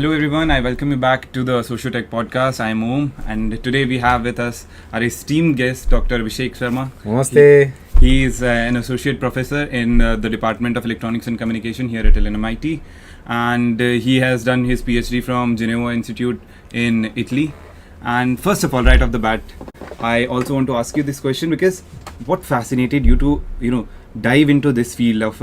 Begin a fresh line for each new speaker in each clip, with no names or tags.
Hello everyone, I welcome you back to the Sociotech podcast. I am Om, and today we have with us our esteemed guest, Dr. Abhishek Sharma.
Namaste.
He is an associate professor in the Department of Electronics and Communication here at LMIT, and he has done his PhD from Genova Institute in Italy. And first of all, right off the bat, I also want to ask you this question because what fascinated you to, dive into this field of,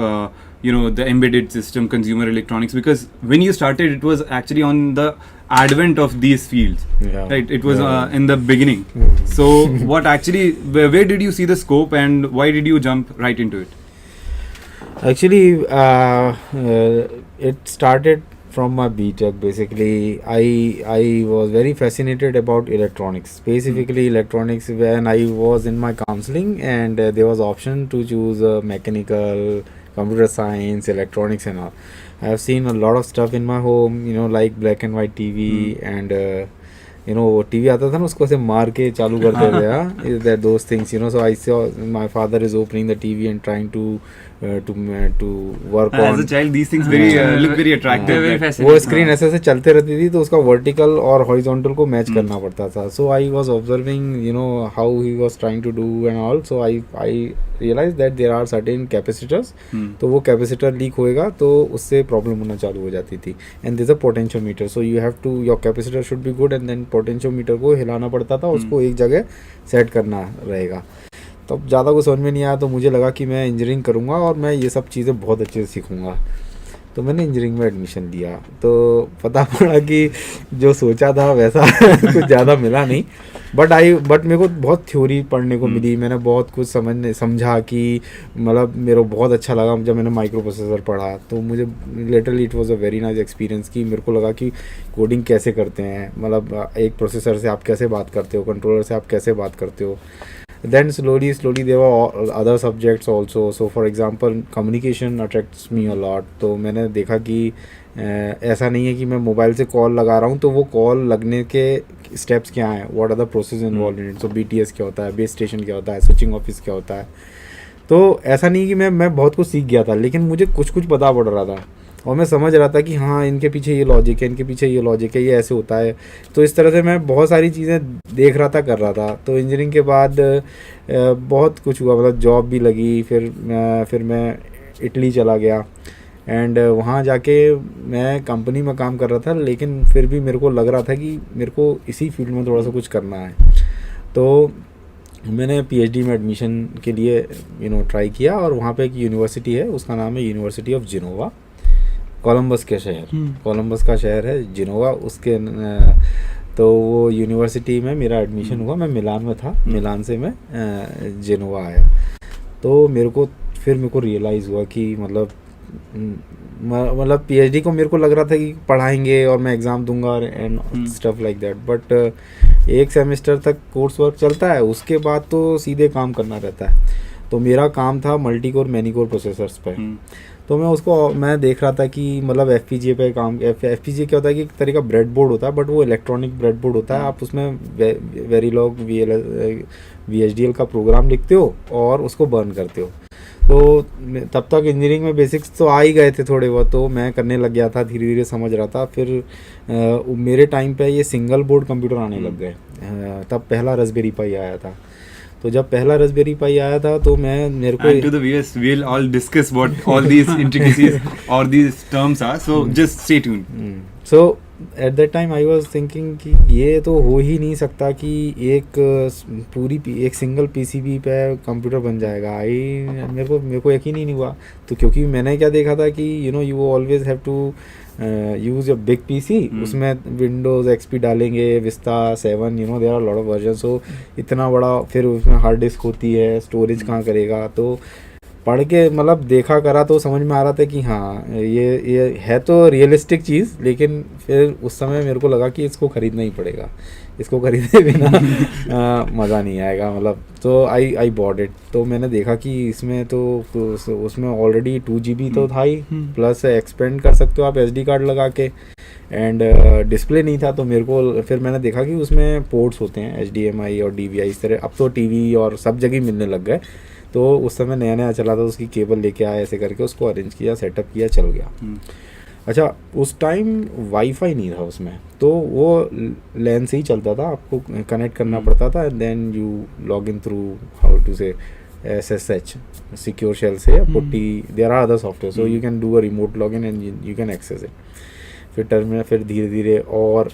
the embedded system, consumer electronics? Because when you started, it was actually on the advent of these fields, right? It was in the beginning. So what actually, where did you see the scope and why did you jump right into it?
Actually, it started from my BTech. Basically, I was very fascinated about electronics, specifically electronics, when I was in my counseling, and there was option to choose mechanical, computer science, electronics and all. I have seen a lot of stuff in my home, like black and white TV and TV आता था ना, उसको ऐसे मार के चालू करते थे. That those things, so I saw my father is opening the TV and trying to work on.
As a child, these things look very attractive. Very fascinating.
वो स्क्रीन ऐसे ऐसे चलते रहती थी, तो उसका वर्टिकल और हॉरिजॉन्टल को मैच करना पड़ता था. So I was observing, how he was trying to do and all. So I realized that there are certain capacitors. तो वो कैपेसिटर लीक होएगा तो उससे प्रॉब्लम होना चालू हो जाती थी. And there's a potentiometer. So you have to, your capacitor should be good, and then potentiometer को हिलाना पड़ता था, उसको एक जगह सेट करना रहेगा. तब ज़्यादा कुछ समझ में नहीं आया, तो मुझे लगा कि मैं इंजीनियरिंग करूँगा और मैं ये सब चीज़ें बहुत अच्छे से सीखूँगा. तो मैंने इंजीनियरिंग में एडमिशन लिया. तो पता पड़ा कि जो सोचा था वैसा कुछ ज़्यादा मिला नहीं. बट मेरे को बहुत थ्योरी पढ़ने को मिली. मैंने बहुत कुछ समझा कि मतलब मेरे को बहुत अच्छा लगा जब मैंने माइक्रो प्रोसेसर पढ़ा. तो मुझे literally it was a very nice experience कि मेरे को लगा कि कोडिंग कैसे करते हैं, मतलब एक प्रोसेसर से आप कैसे बात करते हो, कंट्रोलर से आप कैसे बात करते हो. Then slowly there were other subjects also. So for example, communication attracts me a lot. तो मैंने देखा कि ऐसा नहीं है कि मैं मोबाइल से कॉल लगा रहा हूँ तो वो कॉल लगने के स्टेप्स क्या हैं, what are the process involve in it. So BTS क्या होता है, बेस स्टेशन क्या होता है, स्विचिंग ऑफिस क्या होता है. तो ऐसा नहीं कि मैं बहुत कुछ सीख गया था, लेकिन मुझे कुछ पता पड़ रहा था और मैं समझ रहा था कि हाँ, इनके पीछे ये लॉजिक है, इनके पीछे ये लॉजिक है, ये ऐसे होता है. तो इस तरह से मैं बहुत सारी चीज़ें देख रहा था, कर रहा था. तो इंजीनियरिंग के बाद बहुत कुछ हुआ, मतलब जॉब भी लगी. फिर मैं इटली चला गया एंड वहाँ जाके मैं कंपनी में काम कर रहा था, लेकिन फिर भी मेरे को लग रहा था कि मेरे को इसी फील्ड में थोड़ा सा कुछ करना है. तो मैंने PhD में एडमिशन के लिए ट्राई किया, और वहाँ पे एक यूनिवर्सिटी है, उसका नाम है यूनिवर्सिटी ऑफ जिनोवा. कोलंबस का शहर है जिनोवा. उसके तो वो यूनिवर्सिटी में मेरा एडमिशन हुआ. मैं मिलान में था, मिलान से मैं जिनोवा आया. तो मेरे को रियलाइज़ हुआ कि मतलब PhD को मेरे को लग रहा था कि पढ़ाएंगे और मैं एग्ज़ाम दूंगा and stuff like that. But एक सेमेस्टर तक कोर्स वर्क चलता है, उसके बाद तो सीधे काम करना रहता है. तो मेरा काम था multi core many core processors पे. तो मैं देख रहा था कि मतलब FPGA पे काम. FPGA क्या होता है कि एक तरह का ब्रेड बोर्ड होता है, बट वो इलेक्ट्रॉनिक ब्रेड बोर्ड होता है. आप उसमें वेरीलॉग VHDL का प्रोग्राम लिखते हो और उसको बर्न करते हो. तो तब तक इंजीनियरिंग में बेसिक्स तो आ ही गए थे थोड़े बहुत, तो मैं करने लग गया था, धीरे धीरे समझ रहा था. फिर मेरे टाइम पे ये सिंगल बोर्ड कंप्यूटर आने लग गए. तब पहला रास्पबेरी पाई आया था. तो जब पहला रास्पबेरी पाई आया था तो मेरे को
to the viewers, we'll all discuss what all these intricacies or these terms are, so just stay tuned.
So at that time I was thinking कि ये तो हो ही नहीं सकता कि एक सिंगल PCB पे कंप्यूटर बन जाएगा. मेरे को यकीन ही नहीं हुआ. तो क्योंकि मैंने क्या देखा था कि you always have to use your big PC. उसमें Windows XP डालेंगे, Vista 7, there are a lot of versions. So इतना बड़ा, फिर उसमें हार्ड डिस्क होती है, स्टोरेज कहाँ करेगा. तो पढ़ के मतलब देखा करा तो समझ में आ रहा था कि हाँ, ये है तो रियलिस्टिक चीज़, लेकिन फिर उस समय मेरे को लगा कि इसको ख़रीदना ही पड़ेगा. इसको खरीदे बिना मज़ा नहीं आएगा, मतलब. तो आई बॉट इट. तो मैंने देखा कि इसमें तो उसमें ऑलरेडी 2 GB तो था ही, प्लस एक्सपेंड कर सकते हो आप SD कार्ड लगा के, एंड डिस्प्ले नहीं था. तो मेरे को फिर मैंने देखा कि उसमें पोर्ट्स होते हैं HDMI और DVI इस तरह. अब तो TV और सब जगह मिलने लग गए. तो उस समय नया चला था, उसकी केबल लेके आया, ऐसे करके उसको अरेंज किया, सेटअप किया, चल गया. अच्छा, उस टाइम वाईफाई नहीं था उसमें, तो वो लैन से ही चलता था, आपको कनेक्ट करना पड़ता था, and then you log in through how to say SSH secure shell से, PuTTY, there are other software, so you can do a remote log in and you can access it. फिर terminal, फिर धीरे धीरे और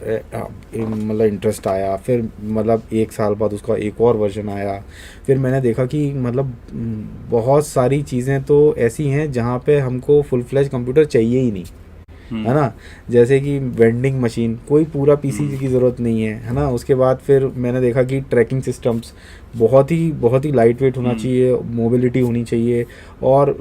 मतलब interest आया, फिर मतलब 1 साल बाद उसका एक और वर्जन आया. फिर मैंने देखा कि मतलब बहुत सारी चीज़ें तो ऐसी हैं जहाँ पे हमको फुल फ्लैश कंप्यूटर चाहिए ही नहीं, है ना. जैसे कि वेंडिंग मशीन, कोई पूरा पीसी की ज़रूरत नहीं है ना. उसके बाद फिर मैंने देखा कि ट्रैकिंग सिस्टम्स बहुत ही लाइट वेट होना चाहिए, मोबिलिटी होनी चाहिए, और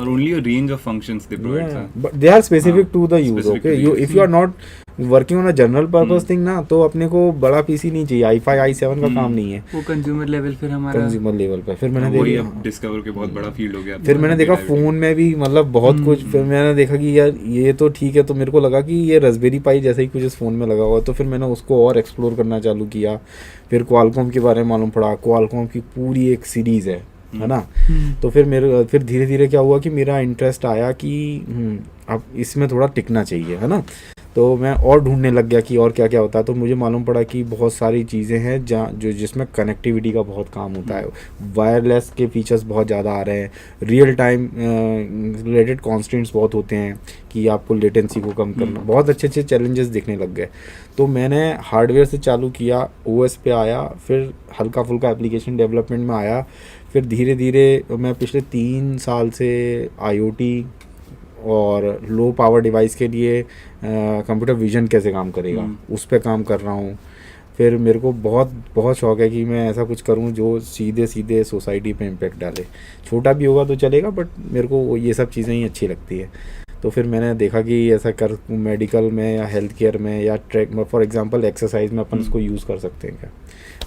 only a range of functions they provide, sir.
but they are specific to the use.
Specific
Okay,
to
you
use.
if you are not working on a general purpose thing ना, तो अपने को बड़ा PC नहीं चाहिए, i5 i7 का काम नहीं है,
वो कंज्यूमर लेवल फिर हमारा
कंज्यूमर लेवल पे. फिर मैंने
वही
देखा,
अब डिस्कवर के बहुत बड़ा फील्ड हो गया.
फिर मैंने देखा फ़ोन में भी मतलब बहुत कुछ. फिर मैंने देखा कि यार ये तो ठीक है, तो मेरे को लगा कि ये रास्पबेरी पाई जैसा ही कुछ इस फ़ोन में लगा हुआ है, तो फिर मैंने उसको और एक्सप्लोर करना चालू किया. फिर क्वालकॉम के बारे में मालूम पड़ा, क्वालकॉम की पूरी एक सीरीज़ है ना. तो फिर धीरे धीरे क्या हुआ कि मेरा इंटरेस्ट आया कि अब इसमें थोड़ा टिकना चाहिए, है ना. तो मैं और ढूंढने लग गया कि और क्या क्या होता है. तो मुझे मालूम पड़ा कि बहुत सारी चीज़ें हैं जिसमें कनेक्टिविटी का बहुत काम होता है. वायरलेस के फीचर्स बहुत ज़्यादा आ रहे हैं, रियल टाइम रिलेटेड कॉन्स्टेंट्स बहुत होते हैं कि आपको लेटेंसी को कम करना, बहुत अच्छे अच्छे चैलेंजेस दिखने लग गए. तो मैंने हार्डवेयर से चालू किया, OS पे आया, फिर हल्का फुल्का एप्लीकेशन डेवलपमेंट में आया. फिर धीरे धीरे मैं पिछले 3 साल से IoT और लो पावर डिवाइस के लिए कंप्यूटर विजन कैसे काम करेगा उस पर काम कर रहा हूँ. फिर मेरे को बहुत शौक है कि मैं ऐसा कुछ करूँ जो सीधे सीधे सोसाइटी पे इम्पेक्ट डाले. छोटा भी होगा तो चलेगा, बट मेरे को ये सब चीज़ें ही अच्छी लगती है. तो फिर मैंने देखा कि ऐसा कर मेडिकल में या हेल्थ केयर में या ट्रैक, फॉर एग्जांपल एक्सरसाइज में अपन इसको यूज़ कर सकते हैं क्या,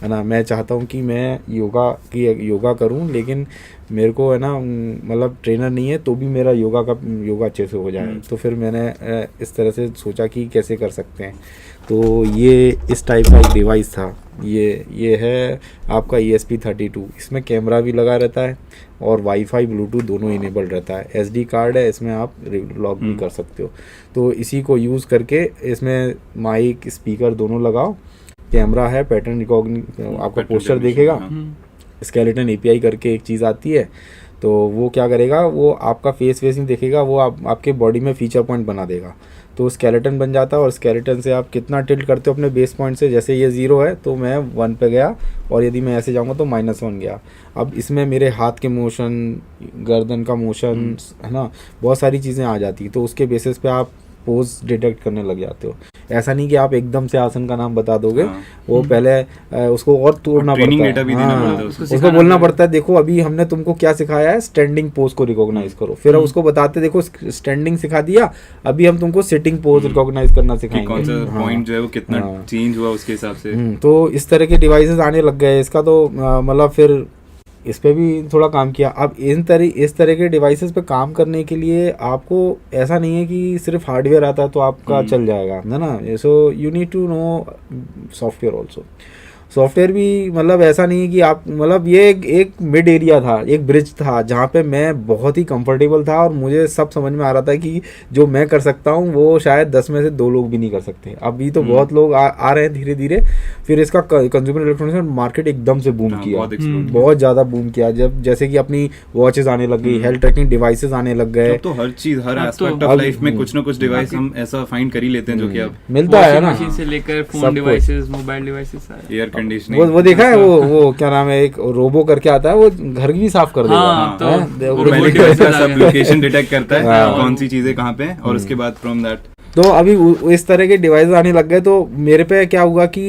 है ना. मैं चाहता हूँ कि मैं योगा करूँ, लेकिन मेरे को है ना मतलब ट्रेनर नहीं है, तो भी मेरा योगा अच्छे से हो जाए. तो फिर मैंने इस तरह से सोचा कि कैसे कर सकते हैं. तो ये इस टाइप का एक डिवाइस था. ये है आपका ESP32. इसमें कैमरा भी लगा रहता है और वाईफाई ब्लूटूथ दोनों इनेबल्ड रहता है. SD कार्ड है, इसमें आप लॉग भी कर सकते हो. तो इसी को यूज़ करके इसमें माइक स्पीकर दोनों लगाओ, कैमरा है, पैटर्न आपका पोस्टर देखेगा, स्केलेटन API करके एक चीज़ आती है. तो वो क्या करेगा, वो आपका फेस नहीं देखेगा, वो आपके बॉडी में फीचर पॉइंट बना देगा. तो स्केलेटन बन जाता है, और स्केलेटन से आप कितना टिल्ट करते हो अपने बेस पॉइंट से. जैसे ये 0 है तो मैं 1 पे गया, और यदि मैं ऐसे जाऊंगा तो -1 गया. अब इसमें मेरे हाथ के मोशन, गर्दन का मोशन, है ना, बहुत सारी चीज़ें आ जाती हैं. तो उसके बेसिस पे आप पोज डिटेक्ट करने लग जाते हो. ऐसा नहीं कि आप एकदम से आसन का नाम बता दोगे, वो पहले उसको और तोड़ना पड़ता है.
डेटा भी देना पड़ता है
उसको बोलना पड़ता है, देखो अभी हमने तुमको क्या सिखाया है, स्टैंडिंग पोज को रिकॉग्नाइज करो. फिर उसको बताते, देखो स्टैंडिंग सिखा दिया, अभी हम तुमको सिटिंग पोज रिकॉग्नाइज करना सिखाएंगे.
कौन सा पॉइंट जो है वो कितना चेंज हुआ उसके हिसाब से.
तो इस तरह के डिवाइसेस आने लग गए. इसका तो मतलब फिर इस पे भी थोड़ा काम किया. अब इस तरह के डिवाइसेस पे काम करने के लिए आपको ऐसा नहीं है कि सिर्फ हार्डवेयर आता है तो आपका चल जाएगा, है ना. So you need to know software also. Software भी मतलब ऐसा नहीं है कि आप, मतलब ये एक मिड एरिया था, एक ब्रिज था जहाँ पे मैं बहुत ही कंफर्टेबल था, और मुझे सब समझ में आ रहा था कि जो मैं कर सकता हूँ वो शायद 10 में से 2 लोग भी नहीं कर सकते. अभी तो बहुत लोग आ रहे हैं धीरे धीरे. फिर इसका कंज्यूमर इलेक्ट्रॉनिक्स मार्केट एकदम से बूम किया, बहुत ज़्यादा बूम किया. जब जैसे कि अपनी वॉचेज आने लग गई, हेल्थ ट्रैकिंग डिवाइसेज आने लग गए.
तो हर चीज, हर एस्पेक्ट ऑफ लाइफ में कुछ ना कुछ डिवाइस हम ऐसा फाइंड कर ही लेते हैं जो कि अब
मिलता है ना,
मशीन से लेकर phone devices, mobile devices,
air conditioning.
वो देखा है, वो क्या नाम है, एक रोबो करके आता है, वो घर भी साफ कर देगा.
हाँ, तो
वो पहले डिवाइस का सब लोकेशन डिटेक्ट करता है, कौन सी चीजें कहाँ पे, और उसके बाद फ्रॉम दैट.
तो अभी इस तरह के डिवाइस आने लग गए. तो मेरे पे क्या हुआ कि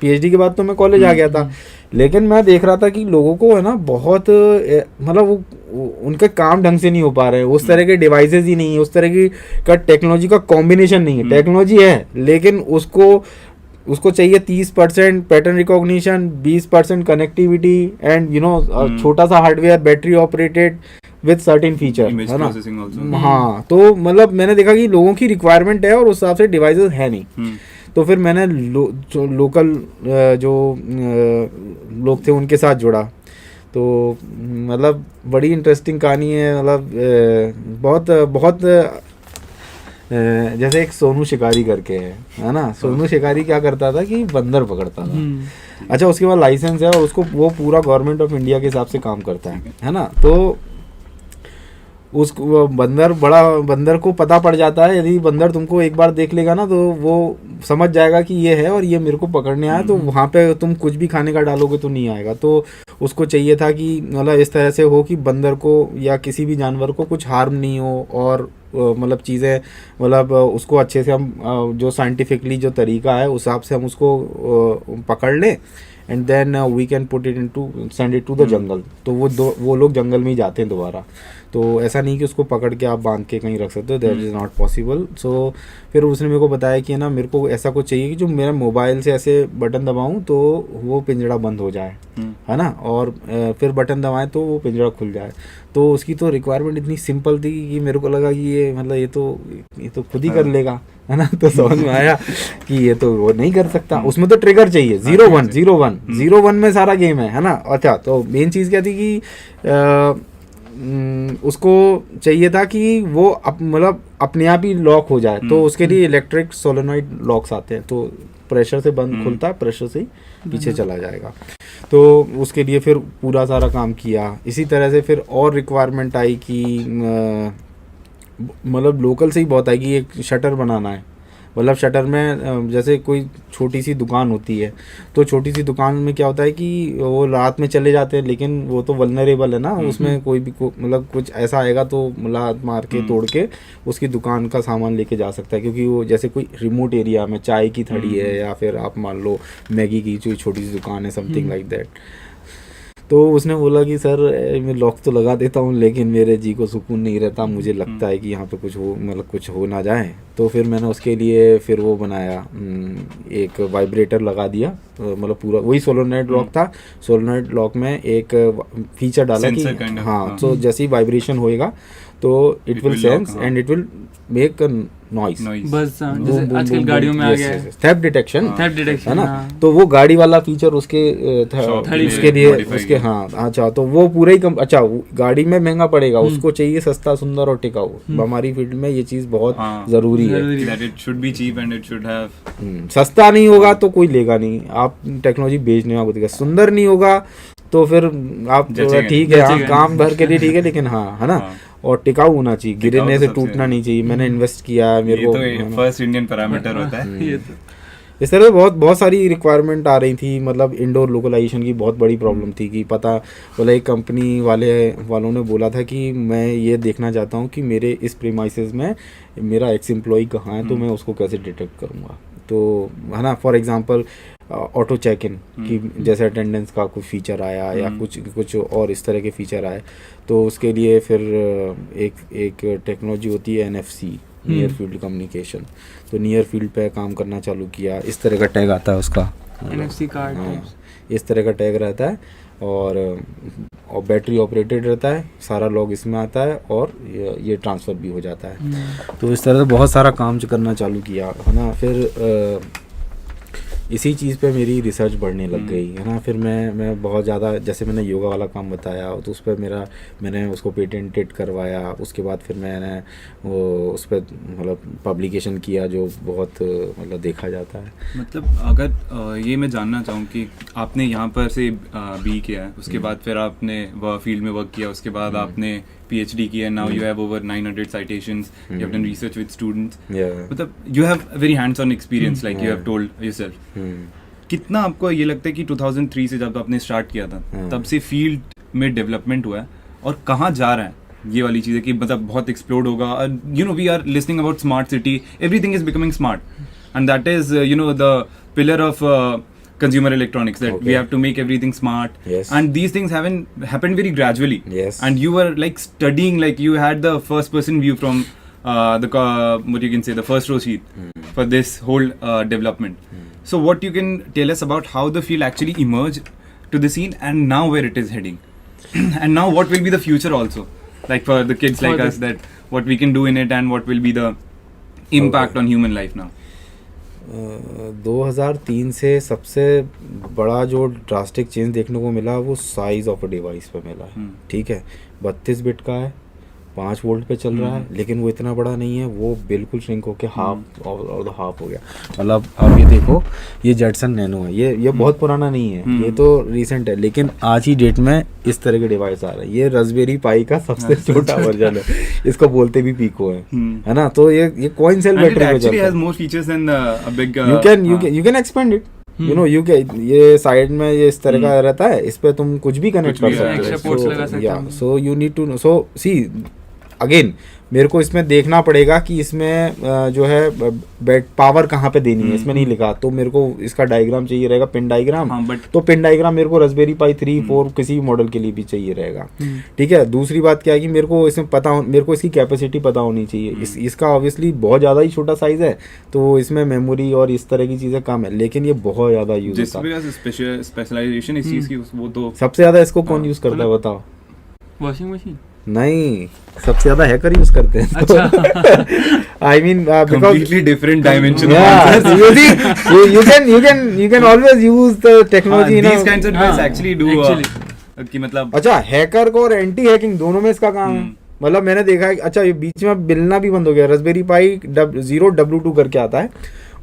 PhD के बाद तो मैं कॉलेज आ गया था, लेकिन मैं देख रहा था कि लोगों को है ना बहुत मतलब उनके काम ढंग से नहीं हो पा रहे हैं. उस तरह के डिवाइसेस ही नहीं है, उस तरह की का टेक्नोलॉजी का कॉम्बिनेशन नहीं है. टेक्नोलॉजी है, लेकिन उसको चाहिए 30% पैटर्न रिकॉग्निशन, 20% कनेक्टिविटी, एंड छोटा सा hardware, battery operated with certain feature, है ना. हाँ, तो मतलब मैंने देखा कि लोगों की रिक्वायरमेंट है और उस हिसाब से डिवाइसेस है नहीं. तो फिर मैंने लोकल जो लोग थे उनके साथ जुड़ा. तो मतलब बड़ी इंटरेस्टिंग कहानी है. मतलब बहुत बहुत जैसे एक सोनू शिकारी करके है ना, सोनू शिकारी क्या करता था कि बंदर पकड़ता था। अच्छा, उसके बाद लाइसेंस है और उसको वो पूरा गवर्नमेंट ऑफ इंडिया के हिसाब से काम करता है ना। तो उसको वो बंदर को पता पड़ जाता है, यदि बंदर तुमको एक बार देख लेगा ना तो वो समझ जाएगा कि ये है और ये मेरे को पकड़ने आया, तो वहाँ पे तुम कुछ भी खाने का डालोगे तो नहीं आएगा। तो उसको चाहिए था कि मतलब इस तरह से हो कि बंदर को या किसी भी जानवर को कुछ हार्म नहीं हो, और मतलब चीज़ें मतलब उसको अच्छे से हम जो साइंटिफिकली जो तरीका है उस हिसाब से हम उसको पकड़ लें, and then we can put it into send it to the jungle. तो वो लोग जंगल में ही जाते हैं दोबारा। तो ऐसा नहीं कि उसको पकड़ के आप बांध के कहीं रख सकते हो, दैट इज़ नॉट पॉसिबल। सो फिर उसने मेरे को बताया कि ना मेरे को ऐसा कुछ चाहिए कि जो मेरा मोबाइल से ऐसे बटन दबाऊं तो वो पिंजरा बंद हो जाए, है ना, और फिर बटन दबाएं तो वो पिंजरा खुल जाए। तो उसकी तो रिक्वायरमेंट इतनी सिंपल थी कि मेरे को लगा कि ये मतलब ये तो खुद ही कर लेगा, है ना। तो समझ में आया कि ये तो वो नहीं कर सकता, उसमें तो ट्रिगर चाहिए 0-1 में सारा गेम है ना। अच्छा, तो मेन चीज़ क्या थी कि उसको चाहिए था कि वो मतलब अपने आप ही लॉक हो जाए। तो उसके लिए इलेक्ट्रिक सोलेनॉइड लॉक्स आते हैं, तो प्रेशर से बंद खुलता है, प्रेशर से ही पीछे चला जाएगा। तो उसके लिए फिर पूरा सारा काम किया। इसी तरह से फिर और रिक्वायरमेंट आई कि मतलब लोकल से ही बहुत आई कि एक शटर बनाना है। मतलब शटर में जैसे कोई छोटी सी दुकान होती है, तो छोटी सी दुकान में क्या होता है कि वो रात में चले जाते हैं, लेकिन वो तो वल्नरेबल है ना, उसमें कोई भी मतलब कुछ ऐसा आएगा तो लात मार के तोड़ के उसकी दुकान का सामान लेके जा सकता है। क्योंकि वो जैसे कोई रिमोट एरिया में चाय की थड़ी है या फिर आप मान लो मैगी की जो छोटी सी दुकान है, समथिंग लाइक दैट। तो उसने बोला कि सर मैं लॉक तो लगा देता हूँ लेकिन मेरे जी को सुकून नहीं रहता, मुझे लगता है कि यहाँ पे कुछ हो, मतलब कुछ हो ना जाए। तो फिर मैंने उसके लिए फिर वो बनाया, एक वाइब्रेटर लगा दिया, मतलब पूरा वही सोलोनॉइड लॉक था। सोलोनॉइड लॉक में एक फीचर डाला कि हाँ, तो जैसे ही वाइब्रेशन होएगा तो it will sense and it will make a noise,
बस जैसे आजकल गाड़ियों में आ गया है
थेफ्ट डिटेक्शन,
है
ना। तो वो गाड़ी वाला फीचर उसके उसके लिए उसके हाँ, अच्छा, तो वो पूरा ही अच्छा गाड़ी में महंगा पड़ेगा, उसको चाहिए सस्ता, सुंदर और टिकाऊ। हमारी फील्ड में ये चीज बहुत जरूरी है। सस्ता नहीं होगा तो कोई लेगा नहीं, आप टेक्नोलॉजी बेचने वाला देगा। सुंदर नहीं होगा तो फिर आप ठीक है, हाँ, काम भर के लिए ठीक है, लेकिन हाँ, है ना, और टिकाऊ होना चाहिए, गिरने से टूटना नहीं चाहिए। मैंने इन्वेस्ट किया है, मेरे को
फर्स्ट इंडियन पैरामीटर होता है ये। तो
इस तरह बहुत सारी रिक्वायरमेंट आ रही थी। मतलब इंडोर लोकलाइजेशन की बहुत बड़ी प्रॉब्लम थी कि पता बोला एक कंपनी वालों ने बोला था कि मैं ये देखना चाहता हूँ कि मेरे इस प्रीमाइसेस में मेरा एक्स एम्प्लॉय कहाँ है, तो मैं उसको कैसे डिटेक्ट करूँगा। तो है ना, for example auto check in की जैसे अटेंडेंस का कुछ फीचर आया या कुछ और इस तरह के फीचर आए, तो उसके लिए फिर एक टेक्नोलॉजी होती है NFC, नियर फील्ड कम्युनिकेशन। तो नियर फील्ड पे काम करना चालू किया। इस तरह का टैग आता है उसका,
NFC कार्ड,
इस तरह का टैग रहता है और बैटरी ऑपरेटेड रहता है, सारा लॉग इसमें आता है और ये ट्रांसफ़र भी हो जाता है। तो इस तरह से बहुत सारा काम करना चालू किया, है ना। फिर इसी चीज़ पे मेरी रिसर्च बढ़ने लग गई, है ना। फिर मैं बहुत ज़्यादा, जैसे मैंने योगा वाला काम बताया, तो उस पर मैंने उसको पेटेंटेड करवाया। उसके बाद फिर मैंने वो उस पर मतलब पब्लिकेशन किया, जो बहुत मतलब देखा जाता है।
मतलब अगर ये मैं जानना चाहूँ कि आपने यहाँ पर से बी किया है, उसके बाद फिर आपने फील्ड में वर्क किया, उसके बाद आपने PhD किया, now you have over 900 citations, you have done research with students, मतलब you have very hands-on experience like you have told yourself. कितना आपको ये लगता है कि 2003 से जब आपने स्टार्ट किया था तब से फील्ड में डेवलपमेंट हुआ है, और कहाँ जा रहा है ये वाली चीज़ है कि मतलब बहुत एक्सप्लोड होगा? You know, we are listening about smart city, everything is becoming smart, and that is you know the pillar of consumer electronics, that we have to make everything smart. And these things haven't happened very gradually. And you were like studying, like you had the first person view from what you can say, the first row seat for this whole development. So what you can tell us about how the field actually emerged to the scene and now where it is heading? And now what will be the future also, like for the kids like us, that what we can do in it and what will be the impact on human life now?
2003 से सबसे बड़ा जो drastic change देखने को मिला वो size of a device पे मिला है। ठीक है, 32 बिट का है 5 वोल्ट पे चल रहा है, लेकिन वो इतना बड़ा नहीं है, वो बिल्कुल श्रिंक होके हाफ और हाफ हो गया। मतलब अब ये देखो, ये जेटसन नैनो है, ये बहुत पुराना नहीं है, ये तो रिसेंट है, लेकिन आज ही डेट में इस तरह के डिवाइस आ रहे हैं। ये रास्पबेरी पाई का सबसे छोटा वर्जन है, इसको बोलते भी पीको है ना। तो ये कॉइन सेल बैटरी पे चलता है। You can expand it, you know, ये साइड में ये इस तरह का रहता है, इस पे तुम कुछ भी कनेक्ट कर सकते हो। So you need to, so see again, मेरे को इसमें देखना पड़ेगा कि इसमें जो है बैट पावर कहाँ पे देनी है, इसमें नहीं लिखा, तो मेरे को इसका डायग्राम चाहिए रहेगा, पिन डायग्राम। तो पिन डायग्राम मेरे को रास्पबेरी पाई 3, 4 किसी मॉडल के लिए भी चाहिए रहेगा, ठीक है। दूसरी बात क्या है कि मेरे को इसमें मेरे को इसकी कैपेसिटी पता होनी चाहिए। इसका ऑब्वियसली बहुत ज़्यादा ही छोटा साइज है, तो इसमें मेमोरी और इस तरह की चीज़ें कम है, लेकिन ये बहुत ज़्यादा यूज होता है।
स्पेशलाइजेशन इस चीज की, वो तो
सबसे ज़्यादा इसको कौन यूज़ करता है बताओ?
वॉशिंग मशीन
नहीं, सबसे ज्यादा हैकर यूज करते हैं।
अच्छा।
I mean
completely different dimension of
yeah,
answers.
you see, you can always use the technology in
These kinds of devices actually do कि मतलब
अच्छा, हैकर को और एंटी हैकिंग दोनों में इसका काम है। मतलब मैंने देखा है, अच्छा ये बीच में बिलना भी बंद हो गया, रास्पबेरी पाई 0W2 करके आता है,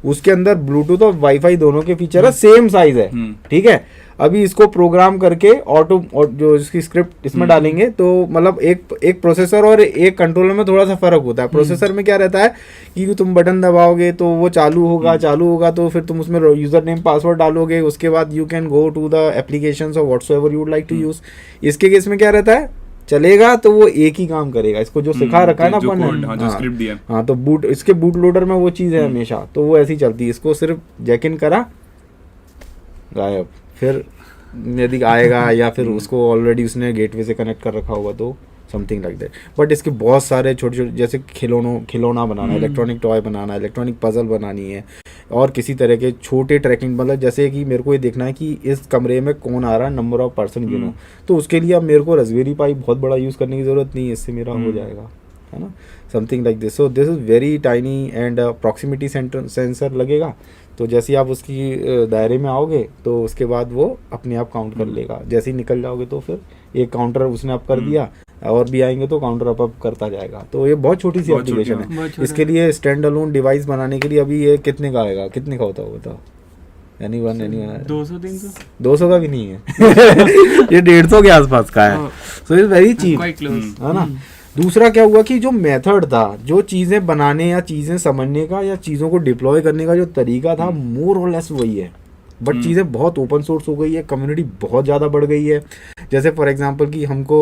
उसके अंदर ब्लूटूथ और वाईफाई दोनों के फीचर है, सेम साइज है, ठीक है। अभी इसको प्रोग्राम करके ऑटो जो इसकी स्क्रिप्ट इसमें डालेंगे, तो मतलब एक प्रोसेसर और एक कंट्रोलर में थोड़ा सा फर्क होता है। प्रोसेसर में क्या रहता है कि तुम बटन दबाओगे तो वो चालू होगा तो फिर तुम उसमें यूजर नेम पासवर्ड डालोगे, उसके बाद you can go to the applications और whatsoever you would like to use. इसके केस में क्या रहता है, चलेगा तो वो एक ही काम करेगा, इसको जो सिखा रखा है ना अपन, हाँ, तो बूट इसके बूट लोडर में वो चीज़ है हमेशा, तो वो ऐसी चलती है। इसको सिर्फ जैक इन करा, गायब। फिर यदि आएगा या फिर उसको ऑलरेडी उसने गेटवे से कनेक्ट कर रखा होगा तो समथिंग लाइक दैट। बट इसके बहुत सारे छोटे छोटे, जैसे खिलौना बनाना, इलेक्ट्रॉनिक टॉय बनाना, इलेक्ट्रॉनिक पजल बनानी है, और किसी तरह के छोटे ट्रैकिंग, मतलब जैसे कि मेरे को ये देखना है कि इस कमरे में कौन आ रहा है, नंबर ऑफ पर्सन गिनो, तो उसके लिए अब मेरे को रास्पबेरी पाई बहुत बड़ा यूज़ करने की ज़रूरत नहीं है, इससे मेरा हो जाएगा, है ना, something like this. So this is very tiny and proximity sensor लगेगा, तो जैसे ही आप उसकी दायरे में आओगे तो उसके बाद वो अपने आप काउंट कर लेगा, जैसे ही निकल जाओगे तो फिर एक काउंटर उसने अप कर दिया, और भी आएंगे तो काउंटर अप करता जाएगा। तो ये बहुत छोटी सी एप्लीकेशन है। इसके लिए स्टैंड अलोन डिवाइस बनाने के लिए अभी ये कितने का आएगा, कितने का होता होगा बताओ? एनीवन 200 का भी नहीं है ये 150 के आसपास का है। सो इट्स वेरी चीप, है ना। दूसरा क्या हुआ कि जो मेथड था, जो चीज़ें बनाने या चीज़ें समझने का या चीज़ों को डिप्लॉय करने का जो तरीका था, मोर और लेस वही है, बट चीज़ें बहुत ओपन सोर्स हो गई है, कम्युनिटी बहुत ज़्यादा बढ़ गई है। जैसे फॉर एग्जांपल कि हमको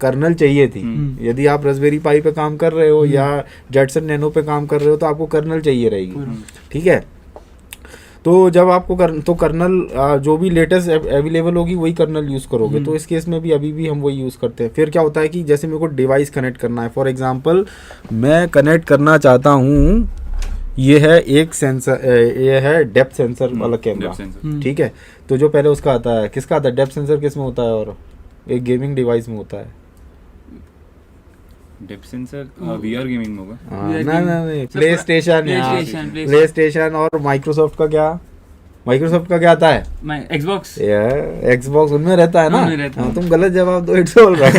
कर्नल चाहिए थी, यदि आप रास्पबेरी पाई पे काम कर रहे हो या जेटसन नैनो पे काम कर रहे हो तो आपको कर्नल चाहिए रहेगी, ठीक है। तो जब आपको कर्नल जो भी लेटेस्ट अवेलेबल होगी वही कर्नल यूज़ करोगे। तो इस केस में भी अभी भी हम वही यूज़ करते हैं। फिर क्या होता है कि जैसे मेरे को डिवाइस कनेक्ट करना है, फॉर एग्जांपल मैं कनेक्ट करना चाहता हूँ, ये है एक सेंसर, ये है डेप्थ सेंसर वाला कैमरा, ठीक है। तो जो पहले उसका आता है, किसका आता है डेप्थ सेंसर, किस में होता है, और एक गेमिंग डिवाइस में होता है
डेप्थ सेंसर, वीआर गेमिंग में होगा।
नहीं, प्ले स्टेशन और माइक्रोसॉफ्ट का क्या आता है, एक्सबॉक्स उनमें रहता है ना। हाँ, तुम गलत जवाब दो, इट्स ऑल राइट,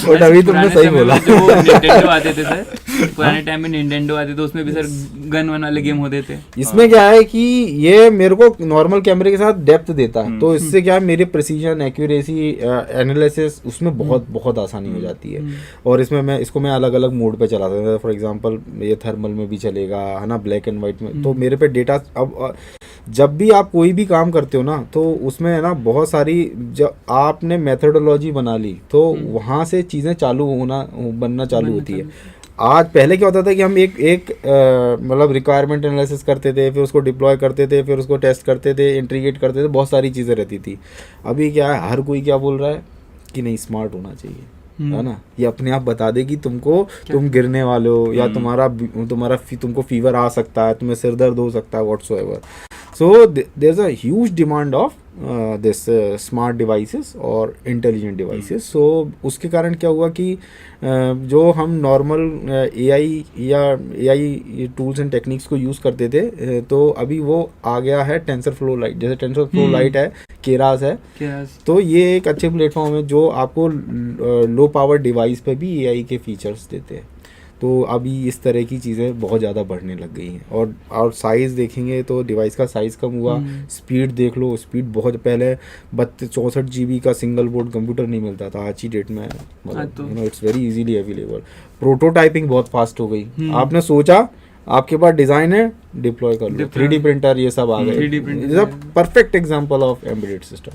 बट अभी तुमने सही बोला।
निंटेंडो आते थे सर, पुराने टाइम में निंटेंडो आते थे, उसमें भी सर गन वन वाले गेम होते थे।
इसमें क्या है कि ये मेरे को नॉर्मल कैमरे के साथ डेप्थ देता है, तो इससे क्या है मेरे प्रिसीजन, एक्यूरेसी, एनालिसिस उसमें बहुत आसानी हो जाती है। और इसमें मैं अलग अलग मोड पे चला सकता हूँ। फॉर एग्जांपल ये थर्मल में भी चलेगा, है ना, ब्लैक एंड वाइट में। तो मेरे पे डेटा, अब जब भी आप कोई भी काम करते हो ना, तो उसमें है ना बहुत सारी, जब आपने मेथडोलॉजी बना ली तो वहाँ से चीज़ें बनना चालू होती है। आज पहले क्या होता था कि हम एक मतलब रिक्वायरमेंट एनालिसिस करते थे, फिर उसको डिप्लॉय करते थे, फिर उसको टेस्ट करते थे, इंटीग्रेट करते थे, बहुत सारी चीज़ें रहती थी। अभी क्या है, हर कोई क्या बोल रहा है कि नहीं, स्मार्ट होना चाहिए, है ना। ये अपने आप बता दे कि तुम गिरने वाले हो, या तुमको फीवर आ सकता है, तुम्हें सिर दर्द हो सकता है, whatsoever. So there is a huge demand of this smart devices और इंटेलिजेंट डिवाइसेस। सो उसके कारण क्या हुआ कि जो हम normal AI tools and techniques को यूज़ करते थे, तो अभी वो आ गया है टेंसरफ्लो लाइट। जैसे टेंसरफ्लो लाइट है, केरास है। तो ये एक अच्छे प्लेटफॉर्म है जो आपको लो पावर डिवाइस पे भी एआई के फीचर्स देते हैं। तो अभी इस तरह की चीज़ें बहुत ज़्यादा बढ़ने लग गई हैं। और साइज़ देखेंगे तो डिवाइस का साइज़ कम हुआ, स्पीड देख लो, स्पीड बहुत, पहले 64 GB का सिंगल बोर्ड कंप्यूटर नहीं मिलता था, आज की डेट में मतलब it's very easily available. Prototyping बहुत फास्ट हो गई। आपने सोचा, आपके पास डिज़ाइन है, डिप्लॉय कर लो, 3D प्रिंटर ये सब आ गए। It's a perfect example of embedded system,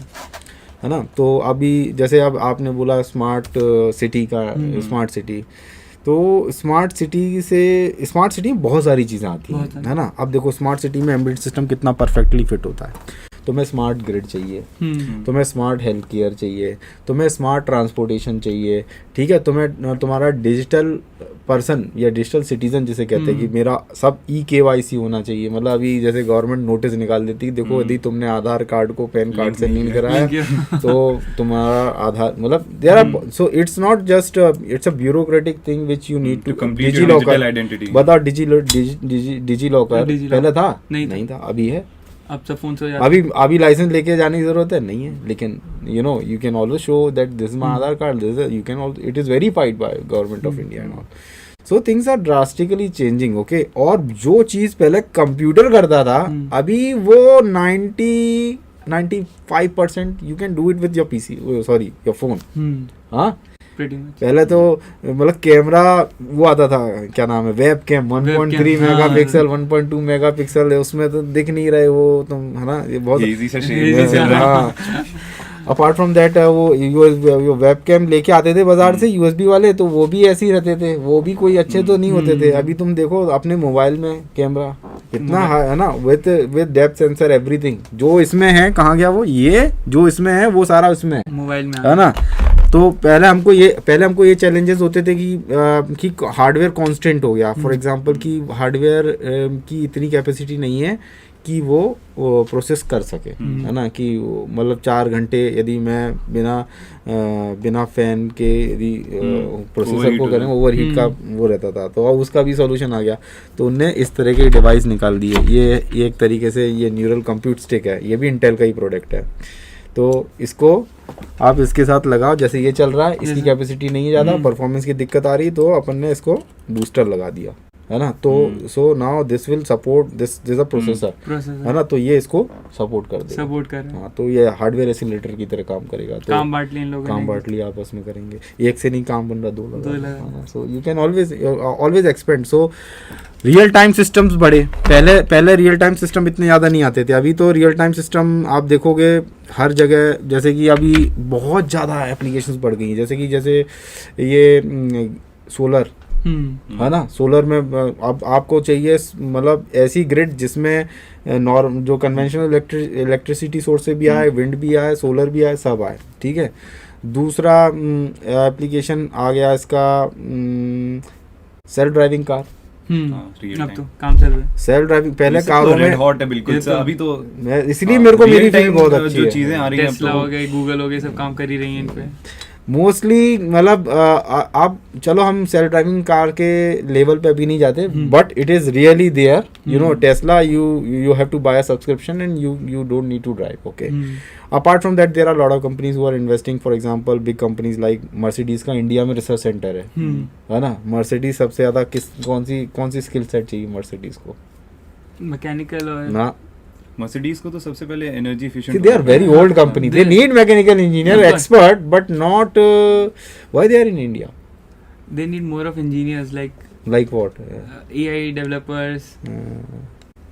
है ना। तो अभी जैसे अब आपने बोला स्मार्ट सिटी का, स्मार्ट सिटी, तो स्मार्ट सिटी में बहुत सारी चीज़ें आती हैं, है ना। अब देखो स्मार्ट सिटी में एम्बेडेड सिस्टम कितना परफेक्टली फिट होता है। तुम्हें स्मार्ट ग्रिड चाहिए, तुम्हें स्मार्ट हेल्थ केयर चाहिए, तुम्हें स्मार्ट ट्रांसपोर्टेशन चाहिए, ठीक है। तुम्हें तुम्हारा डिजिटल पर्सन या डिजिटल सिटीजन जिसे कहते हैं कि मेरा सब KYC होना चाहिए। मतलब अभी जैसे गवर्नमेंट नोटिस निकाल देती है, देखो यदि तुमने आधार कार्ड को पैन कार्ड से लिंक कराया तो तुम्हारा आधार, मतलब there are, so it's not just, it's a bureaucratic thing which you need to
complete your digital identity.
बताओ, डिजी लॉकर पहले था? नहीं था, अभी है।
अब सब फोन से हो जाता है।
अभी लाइसेंस लेके जाने की जरूरत है नहीं है, लेकिन you can also show that this is my Aadhaar card, this you can also, it is verified by government of India and all. So things are drastically changing, okay. और जो चीज पहले कंप्यूटर करता था, अभी वो 95% you can do it with your PC, sorry your phone. हाँ, पहले तो मतलब कैमरा वो आता था, क्या नाम है, वेब कैम 1.3 मेगापिक्सल, 1.2 मेगापिक्सल है, उसमें तो दिख नहीं रहे वो तुम, है ना। ये बहुत हाँ। अपार्ट फ्रॉम दैट वो वेब कैम लेके आते थे बाजार से USB वाले, तो वो भी ऐसे ही रहते थे, वो भी कोई अच्छे तो नहीं होते थे। अभी तुम देखो अपने मोबाइल में कैमरा कितना है ना, विद डेप्थ सेंसर एवरीथिंग। जो इसमें है, कहाँ गया वो, ये जो इसमें है वो सारा उसमें
मोबाइल में
है ना। तो पहले हमको ये चैलेंजेस होते थे कि हार्डवेयर कांस्टेंट हो गया। फॉर एग्जांपल कि हार्डवेयर की इतनी कैपेसिटी नहीं है कि वो प्रोसेस कर सके, है ना। कि मतलब 4 घंटे यदि मैं बिना फैन के यदि प्रोसेसर को करें, ओवरहीट का वो रहता था, तो अब उसका भी सॉल्यूशन आ गया। तो उनने इस तरह के डिवाइस निकाल दिए। ये एक तरीके से ये न्यूरल कंप्यूट स्टिक है, ये भी इंटेल का ही प्रोडक्ट है। तो इसको आप इसके साथ लगाओ, जैसे ये चल रहा है, इसकी कैपेसिटी नहीं है ज़्यादा, परफॉर्मेंस की दिक्कत आ रही, तो अपन ने इसको बूस्टर लगा दिया, है ना। तो so now this will support this a processor, है ना। तो ये इसको सपोर्ट कर देगा, हाँ। तो ये हार्डवेयर एसिलेटर की तरह काम करेगा। तो काम बांट लिया आपस में करेंगे, एक से नहीं काम बन रहा, 2 लगा। सो you can always expand. So real time systems बढ़े, पहले रियल टाइम सिस्टम इतने ज़्यादा नहीं आते थे। अभी तो रियल टाइम सिस्टम आप देखोगे हर जगह, जैसे कि अभी बहुत ज़्यादा एप्लीकेशंस बढ़ गई हैं। जैसे ये सोलर, है ना। सोलर में अब आपको चाहिए मतलब ऐसी ग्रिड जिसमें जो कन्वेंशनल इलेक्ट्रिसिटी सोर्स से भी आए, विंड भी आए, सोलर भी आए, सब आए, ठीक है। दूसरा एप्लीकेशन आ गया इसका सेल्फ ड्राइविंग कार।
अब तो काम चल रहा है
सेल्फ ड्राइविंग। पहले कारों में
हॉट है बिल्कुल, अभी तो
इसलिए मेरे को मेरी फील बहुत अच्छी है।
जो चीजें आ रही हैं,
टेस्ला हो गई, गूगल हो गई, सब काम कर ही रही हैं इन पे
मोस्टली। मतलब आप चलो हम सेल्फ ड्राइविंग कार के लेवल पे अभी नहीं जाते, but it is really there, you know. Tesla you have to buy a subscription and you don't need to drive, okay. Apart from that, there are a lot of companies who are investing. For example, big companies like Mercedes का India में research centre है ना। Mercedes सबसे ज्यादा कौन सी skill set चाहिए Mercedes को?
Mechanical और
ना,
Mercedes को तो सबसे पहले energy efficient.
they are very old company, they need mechanical engineer expert, but not why they are in India?
They need more of engineers
like what?
AI developers.